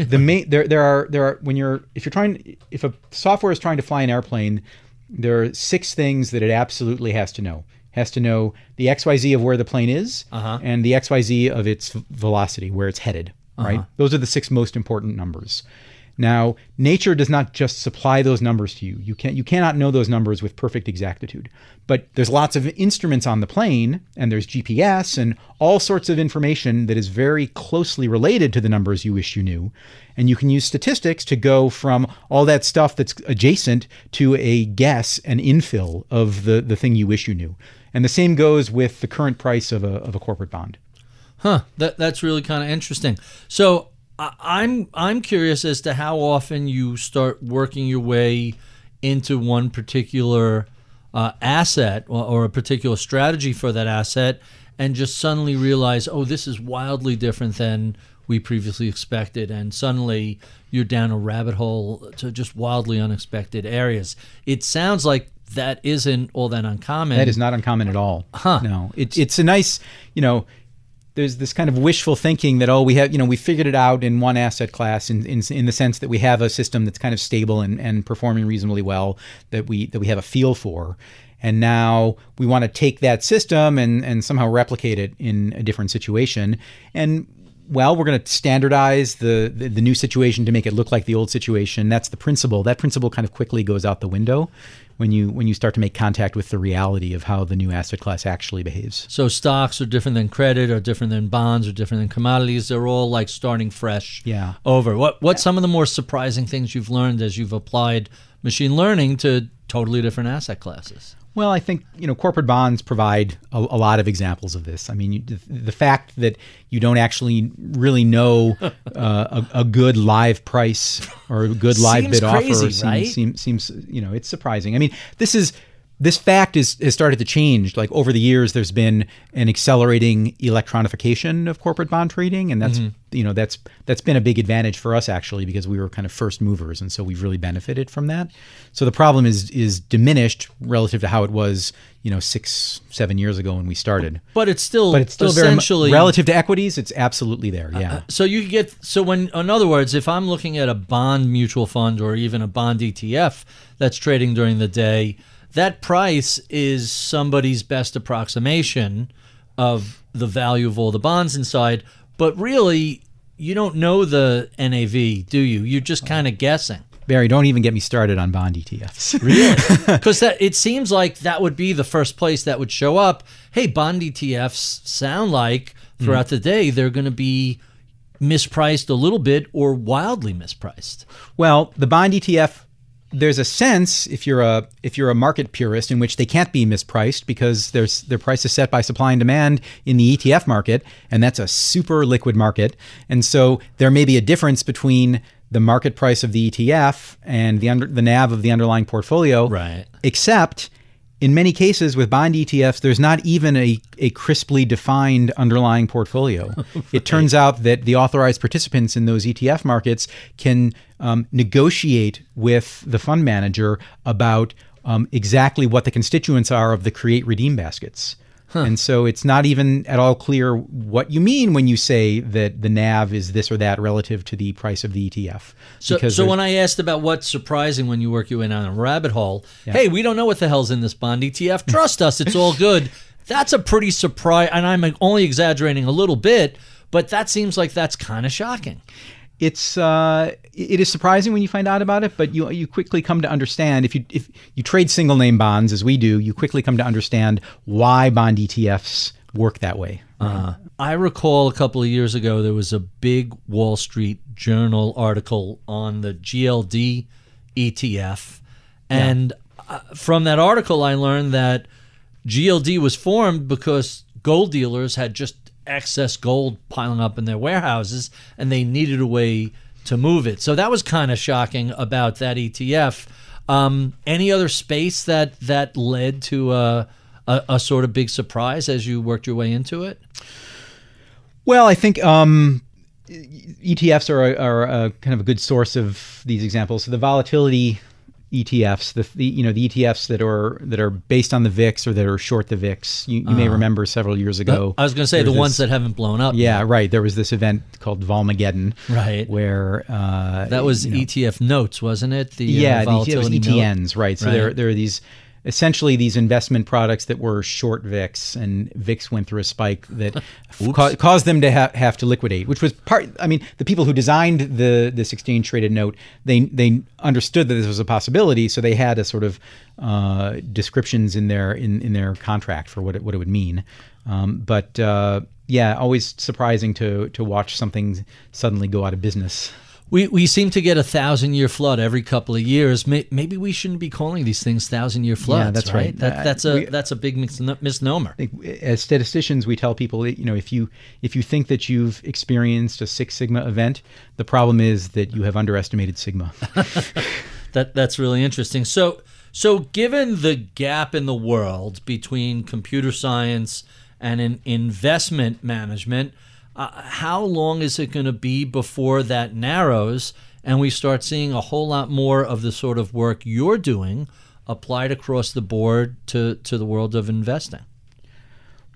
a software is trying to fly an airplane, there are 6 things that it absolutely has to know. Has to know the XYZ of where the plane is and the XYZ of its velocity, where it's headed, right? Those are the 6 most important numbers. Now, nature does not just supply those numbers to you. You cannot know those numbers with perfect exactitude. But there's lots of instruments on the plane, and there's GPS and all sorts of information that is very closely related to the numbers you wish you knew. And you can use statistics to go from all that stuff that's adjacent to a guess, an infill of the thing you wish you knew. And the same goes with the current price of a corporate bond. That's really kind of interesting. So I'm curious as to how often you start working your way into one particular asset or a particular strategy for that asset and just suddenly realize, oh, this is wildly different than we previously expected, and suddenly you're down a rabbit hole to just wildly unexpected areas. It sounds like that isn't all that uncommon. That is not uncommon at all. No, it's a nice, there's this kind of wishful thinking that, we figured it out in one asset class in the sense that we have a system that's kind of stable and performing reasonably well that we have a feel for. And now we want to take that system and somehow replicate it in a different situation. And we're going to standardize the new situation to make it look like the old situation. That's the principle. That principle kind of quickly goes out the window when you start to make contact with the reality of how the new asset class actually behaves. So stocks are different than credit, or different than bonds, or different than commodities. They're all like starting fresh over. What's some of the more surprising things you've learned as you've applied machine learning to totally different asset classes? Well, I think corporate bonds provide a lot of examples of this. I mean, the fact that you don't actually really know a good live price or a good live bid offer seems it's surprising. I mean, this fact has started to change. Like over the years, there's been an accelerating electronification of corporate bond trading, and that's been a big advantage for us actually, because we were kind of first movers, and so we've really benefited from that. So the problem is diminished relative to how it was 6-7 years ago when we started. But it's still very essentially relative to equities. It's absolutely there. Yeah. In other words, if I'm looking at a bond mutual fund or even a bond ETF that's trading during the day, that price is somebody's best approximation of the value of all the bonds inside, but really, you don't know the NAV, do you? You're just kind of guessing. Barry, don't even get me started on bond ETFs. Really? Because it seems like that would be the first place that would show up. Hey, bond ETFs sound like throughout the day they're going to be mispriced a little bit or wildly mispriced. Well, the bond ETF, there's a sense, if you're a market purist, in which they can't be mispriced because their price is set by supply and demand in the ETF market, and that's a super liquid market. And so there may be a difference between the market price of the ETF and the NAV of the underlying portfolio. Right. Except in many cases with bond ETFs, there's not even a crisply defined underlying portfolio. Right. It turns out that the authorized participants in those ETF markets can negotiate with the fund manager about exactly what the constituents are of the create-redeem baskets. And so it's not even at all clear what you mean when you say that the NAV is this or that relative to the price of the ETF. So when I asked about what's surprising when you work your way down a rabbit hole, hey, we don't know what the hell's in this bond ETF. Trust us, it's all good. That's a pretty surprise, and I'm only exaggerating a little bit, but that seems like that's kind of shocking. It is surprising when you find out about it, but you quickly come to understand, if you trade single name bonds as we do, you quickly come to understand why bond ETFs work that way. I recall a couple of years ago there was a big Wall Street Journal article on the GLD ETF, and from that article I learned that GLD was formed because gold dealers had just excess gold piling up in their warehouses, and they needed a way to move it. So that was kind of shocking about that ETF. Any other space that led to a sort of big surprise as you worked your way into it? Well, I think ETFs are a kind of a good source of these examples. So the volatility ETFs, the ETFs that are based on the VIX or that are short the VIX. You may remember several years ago. I was going to say the ones that haven't blown up. Yeah, right. There was this event called Volmageddon, right? Where that was ETF notes, wasn't it? It was ETNs, right? So right. there are these. Essentially, these investment products that were short VIX, and VIX went through a spike that caused them to have to liquidate, which was the people who designed this exchange-traded note, they understood that this was a possibility, so they had a sort of descriptions in their contract for what it would mean. Always surprising to watch something suddenly go out of business. We seem to get a 1,000-year flood every couple of years. Maybe we shouldn't be calling these things 1,000-year floods. Yeah, that's right. That's a big misnomer. As statisticians, we tell people that, if you think that you've experienced a Six Sigma event, the problem is that you have underestimated Sigma. That's really interesting. So given the gap in the world between computer science and in investment management, how long is it going to be before that narrows and we start seeing a whole lot more of the sort of work you're doing applied across the board to the world of investing?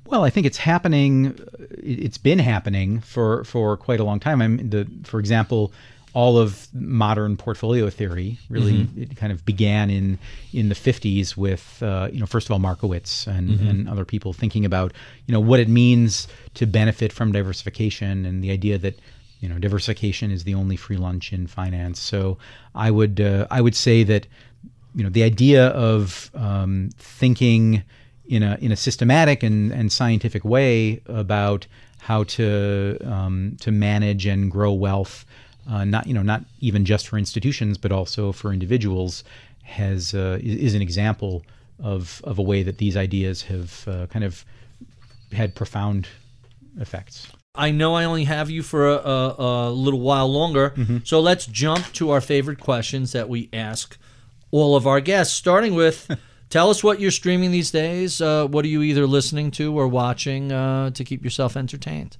Well, I think it's happening. It's been happening for quite a long time. For example, all of modern portfolio theory really it kind of began in the 50s with first of all Markowitz and other people thinking about what it means to benefit from diversification and the idea that diversification is the only free lunch in finance. So I would say that the idea of thinking in a systematic and scientific way about how to manage and grow wealth. Not even just for institutions, but also for individuals, is an example of a way that these ideas have kind of had profound effects. I know I only have you for a little while longer, so let's jump to our favorite questions that we ask all of our guests, starting with, tell us what you're streaming these days. What are you either listening to or watching to keep yourself entertained?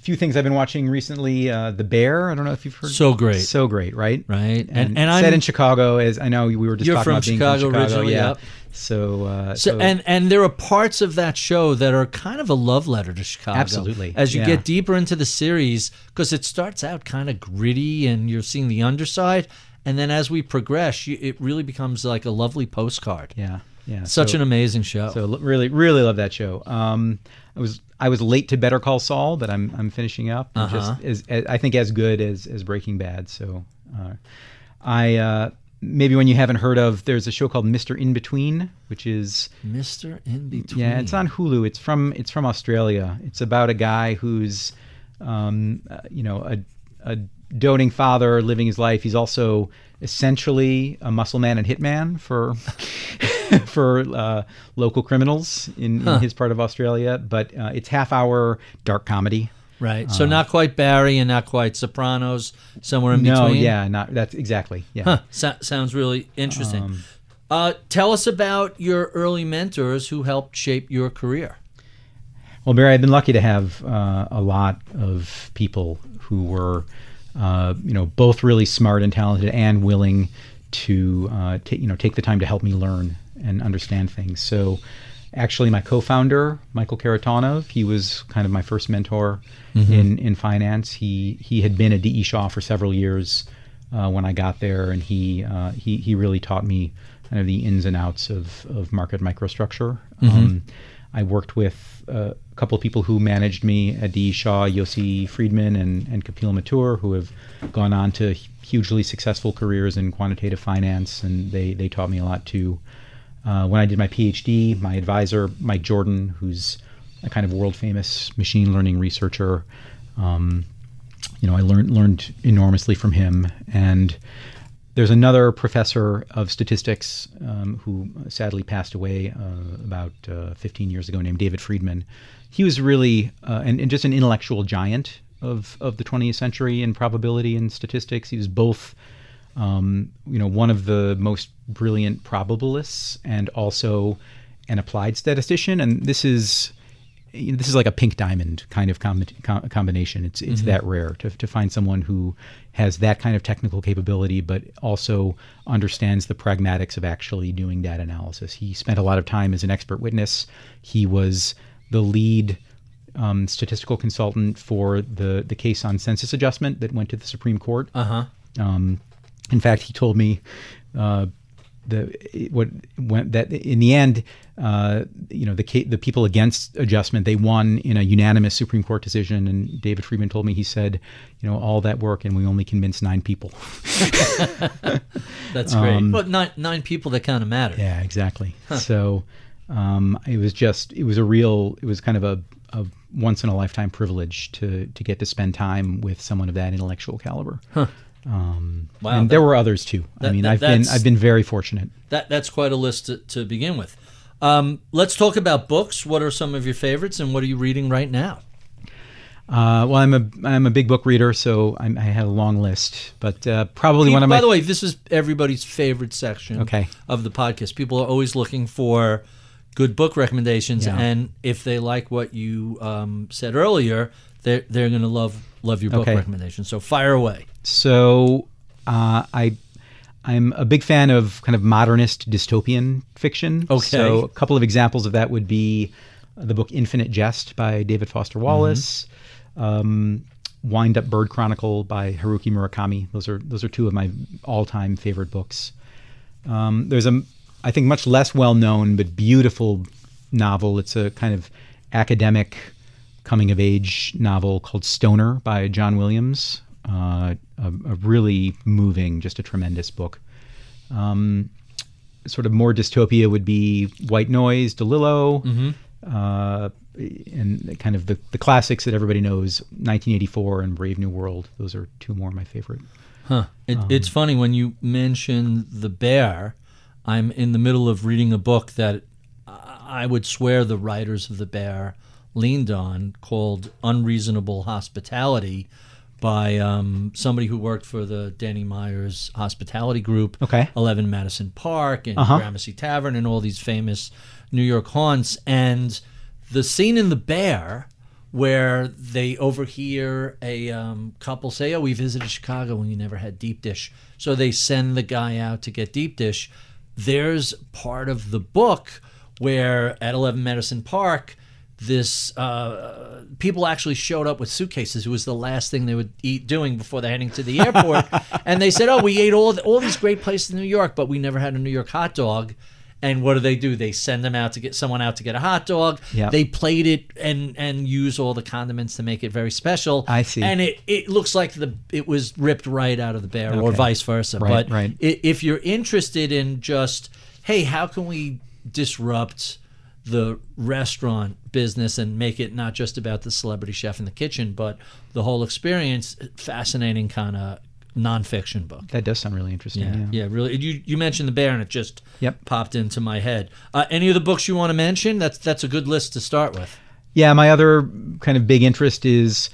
Few things I've been watching recently. The Bear. I don't know if you've heard. So great, right? Right. And I'm set in Chicago. As I know, we were just talking about being from Chicago originally. Yeah. Yep. So and there are parts of that show that are kind of a love letter to Chicago. Absolutely. As you get deeper into the series, because it starts out kind of gritty, and you're seeing the underside, and then as we progress, it really becomes like a lovely postcard. Yeah. Such an amazing show. So really, really love that show. I was late to Better Call Saul, but I'm finishing up. Just I think as good as Breaking Bad. So maybe when you haven't heard of, there's a show called Mr. In Between, which is Mr. In Between. Yeah, it's on Hulu. It's from Australia. It's about a guy who's a doting father living his life. He's also essentially a muscle man and hitman for local criminals in his part of Australia. But it's half-hour dark comedy. Right. So not quite Barry and not quite Sopranos, somewhere in between. No, yeah, that's exactly. Yeah. Sounds really interesting. Tell us about your early mentors who helped shape your career. Well, Barry, I've been lucky to have a lot of people who were, both really smart and talented and willing to take the time to help me learn and understand things. So, actually, my co-founder, Michael Karatanov, he was kind of my first mentor in finance. He had been at D.E. Shaw for several years when I got there, and he really taught me kind of the ins and outs of market microstructure. I worked with a couple of people who managed me at D.E. Shaw, Yossi Friedman and Kapil Mathur, who have gone on to hugely successful careers in quantitative finance, and they taught me a lot too. When I did my Ph.D., my advisor, Mike Jordan, who's a kind of world-famous machine learning researcher, I learned enormously from him. And there's another professor of statistics who sadly passed away about 15 years ago, named David Friedman. He was really and just an intellectual giant of the 20th century in probability and statistics. He was both one of the most brilliant probabilists and also an applied statistician. And this is like a pink diamond kind of combination. It's that rare to find someone who has that kind of technical capability, but also understands the pragmatics of actually doing data analysis. He spent a lot of time as an expert witness. He was the lead statistical consultant for the case on census adjustment that went to the Supreme Court. In fact, he told me that in the end, the people against adjustment, they won in a unanimous Supreme Court decision. And David Friedman told me, he said, all that work and we only convinced 9 people. That's great. But nine people that kind of matter. Yeah, exactly. So it was kind of a once in a lifetime privilege to get to spend time with someone of that intellectual caliber. Wow, and there were others too. I've been very fortunate. That's quite a list to begin with. Let's talk about books. What are some of your favorites, and what are you reading right now? Well, I'm a big book reader, so I had a long list, but probably one of my. By the way, this is everybody's favorite section of the podcast. People are always looking for good book recommendations, and if they like what you said earlier, they're going to love your book recommendations. So fire away. So I'm a big fan of kind of modernist dystopian fiction. Okay. So a couple of examples of that would be the book Infinite Jest by David Foster Wallace, Wind Up Bird Chronicle by Haruki Murakami. Those are two of my all-time favorite books. There's I think much less well-known but beautiful novel. It's a kind of academic coming-of-age novel called Stoner by John Williams. A really moving, just a tremendous book. Sort of more dystopia would be White Noise, DeLillo, and kind of the classics that everybody knows, 1984 and Brave New World. Those are two more of my favorite. It's funny, when you mention The Bear, I'm in the middle of reading a book that I would swear the writers of The Bear leaned on, called Unreasonable Hospitality, by somebody who worked for the Danny Myers Hospitality Group, 11 Madison Park and Gramercy Tavern and all these famous New York haunts. And the scene in The Bear where they overhear a couple say, "Oh, we visited Chicago and we never had deep dish." So they send the guy out to get deep dish. There's part of the book where at 11 Madison Park, this people actually showed up with suitcases. It was the last thing they would eat doing before they're heading to the airport. And they said, "Oh, we ate all these great places in New York, but we never had a New York hot dog." And what do? They send them out to get someone out to get a hot dog. Yep. They plate it and use all the condiments to make it very special. I see. And it looks like it was ripped right out of The Bear, or vice versa. Right. If you're interested in just, hey, how can we disrupt the restaurant business and make it not just about the celebrity chef in the kitchen, but the whole experience, fascinating kind of nonfiction book. That does sound really interesting. Yeah, really. You mentioned The Bear, and it just popped into my head. Any of the books you want to mention? That's a good list to start with. Yeah, my other kind of big interest is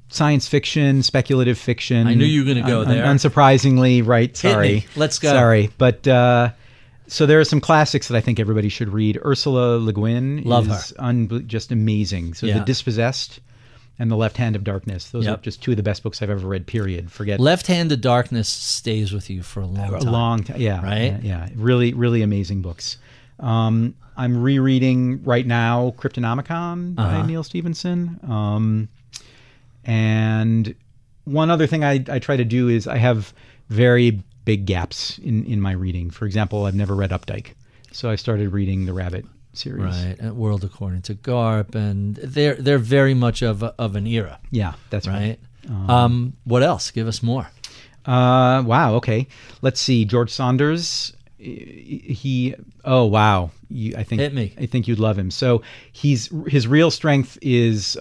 science fiction, speculative fiction. I knew you were going to go there. Unsurprisingly, right? Sorry. Hit me. Let's go. Sorry, but so there are some classics that I think everybody should read. Ursula Le Guin is just amazing. So The Dispossessed and The Left Hand of Darkness. Those are just two of the best books I've ever read, period. Forget Left Hand of Darkness stays with you for a long time. Yeah. Right? Yeah. Really, really amazing books. I'm rereading right now Cryptonomicon by Neil Stephenson. And one other thing I try to do is I have very big gaps in my reading. For example, I've never read Updike. So I started reading the Rabbit series. Right, World According to Garp, and they're very much of an era. Yeah, that's right. What else? Give us more. Wow. Okay. Let's see. George Saunders. Oh wow. I think hit me. I think you'd love him. So his real strength is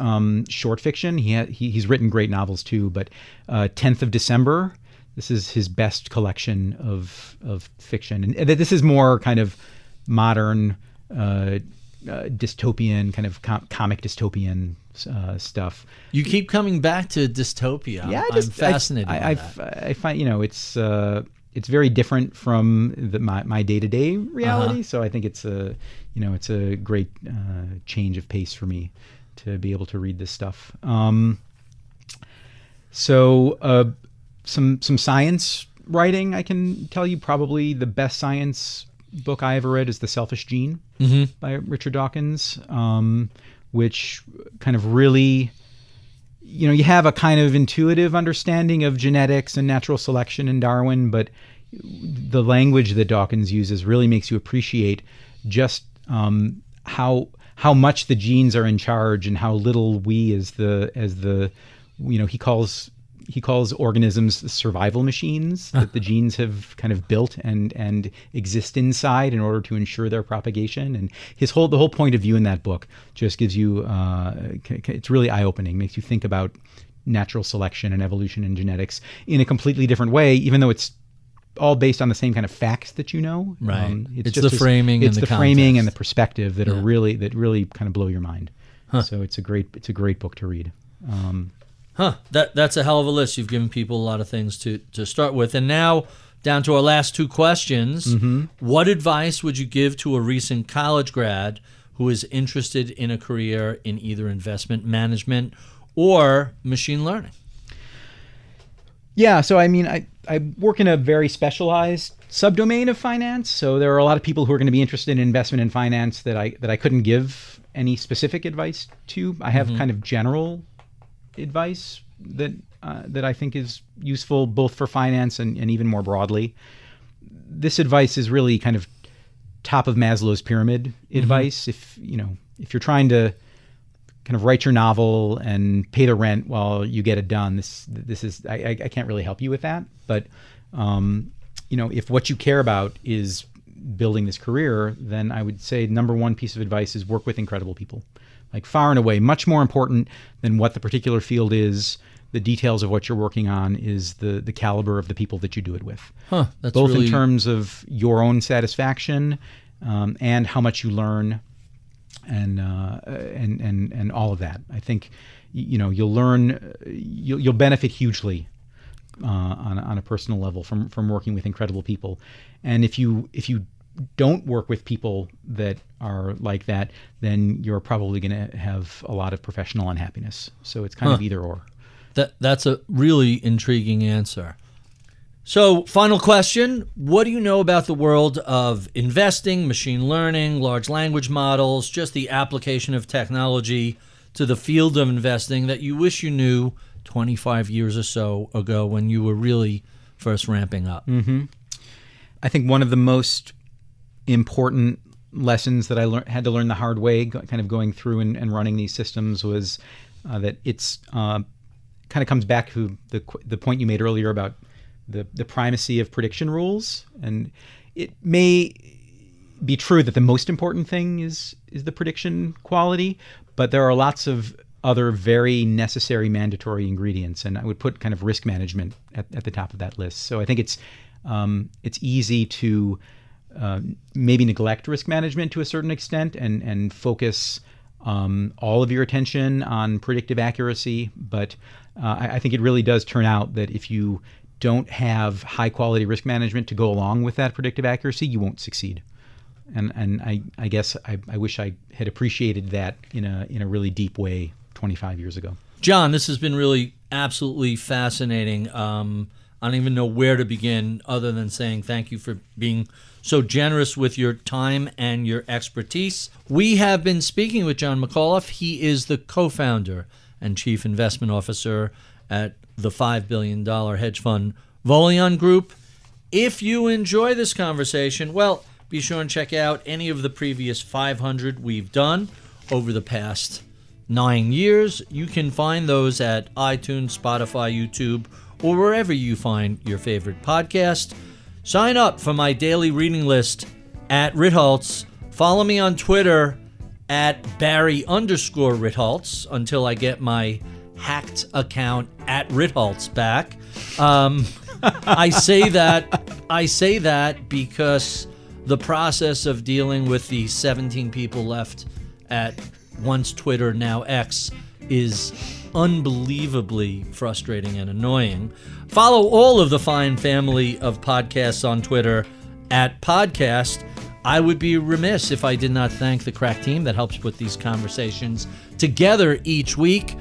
short fiction. He's written great novels too. But 10th of December. This is his best collection of fiction, and this is more kind of modern dystopian, kind of comic dystopian stuff. You keep coming back to dystopia. Yeah, I'm fascinated by that. I find, it's very different from my day-to-day reality. So I think it's a great change of pace for me to be able to read this stuff. So some science writing, I can tell you probably the best science book I ever read is The Selfish Gene by Richard Dawkins, which kind of really, you have a kind of intuitive understanding of genetics and natural selection and Darwin, but the language that Dawkins uses really makes you appreciate just how much the genes are in charge and how little we as the he calls organisms survival machines that the genes have kind of built and exist inside in order to ensure their propagation. And the whole point of view in that book just gives you, it's really eye-opening, makes you think about natural selection and evolution and genetics in a completely different way, even though it's all based on the same kind of facts that know. Right. It's just the framing and the framing and the perspective that really kind of blow your mind. So it's a great book to read. That's a hell of a list. You've given people a lot of things to start with. And now, down to our last two questions. What advice would you give to a recent college grad who is interested in a career in either investment management or machine learning? Yeah, so I mean, I work in a very specialized subdomain of finance. So there are a lot of people who are going to be interested in investment and finance that I couldn't give any specific advice to. I have kind of general advice that I think is useful both for finance and even more broadly. This advice is really kind of top of Maslow's pyramid advice. If you're trying to kind of write your novel and pay the rent while you get it done, this is I can't really help you with that. But if what you care about is building this career, then I would say number one piece of advice is work with incredible people. Like far and away, much more important than what the particular field is, the details of what you're working on is the caliber of the people that you do it with. That's both really... in terms of your own satisfaction and how much you learn and all of that. I think you'll learn, you'll benefit hugely on a personal level from working with incredible people. And if you don't work with people that are like that, then you're probably going to have a lot of professional unhappiness. So it's kind of either or. That's a really intriguing answer. So, final question. What do you know about the world of investing, machine learning, large language models, just the application of technology to the field of investing that you wish you knew 25 years or so ago when you were really first ramping up? I think one of the most important lessons that I had to learn the hard way, kind of going through and running these systems, was that it's kind of comes back to the point you made earlier about the primacy of prediction rules. And it may be true that the most important thing is the prediction quality, but there are lots of other very necessary mandatory ingredients, and I would put kind of risk management at the top of that list. So I think it's easy to maybe neglect risk management to a certain extent and focus all of your attention on predictive accuracy. But I think it really does turn out that if you don't have high quality risk management to go along with that predictive accuracy, you won't succeed. And I guess I wish I had appreciated that in a really deep way 25 years ago. Jon, this has been really absolutely fascinating. I don't even know where to begin other than saying thank you for being so generous with your time and your expertise. We have been speaking with Jon McAuliffe. He is the co-founder and chief investment officer at the $5 billion hedge fund Voleon Group. If you enjoy this conversation, well, be sure and check out any of the previous 500 we've done over the past 9 years. You can find those at iTunes, Spotify, YouTube, or wherever you find your favorite podcast. Sign up for my daily reading list at Ritholtz. Follow me on Twitter at Barry_Ritholtz until I get my hacked account at Ritholtz back. I say that because the process of dealing with the 17 people left at once Twitter, now X, is unbelievably frustrating and annoying. Follow all of the fine family of podcasts on Twitter at Podcast. I would be remiss if I did not thank the crack team that helps put these conversations together each week.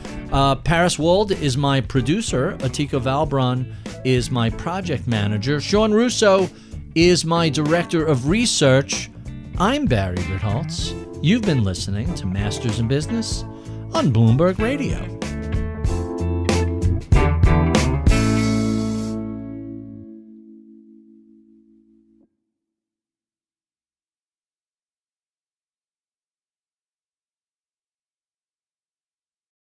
Paris Wald is my producer. Atiko Valbron is my project manager. Sean Russo is my director of research. I'm Barry Ritholtz. You've been listening to Masters in Business on Bloomberg Radio.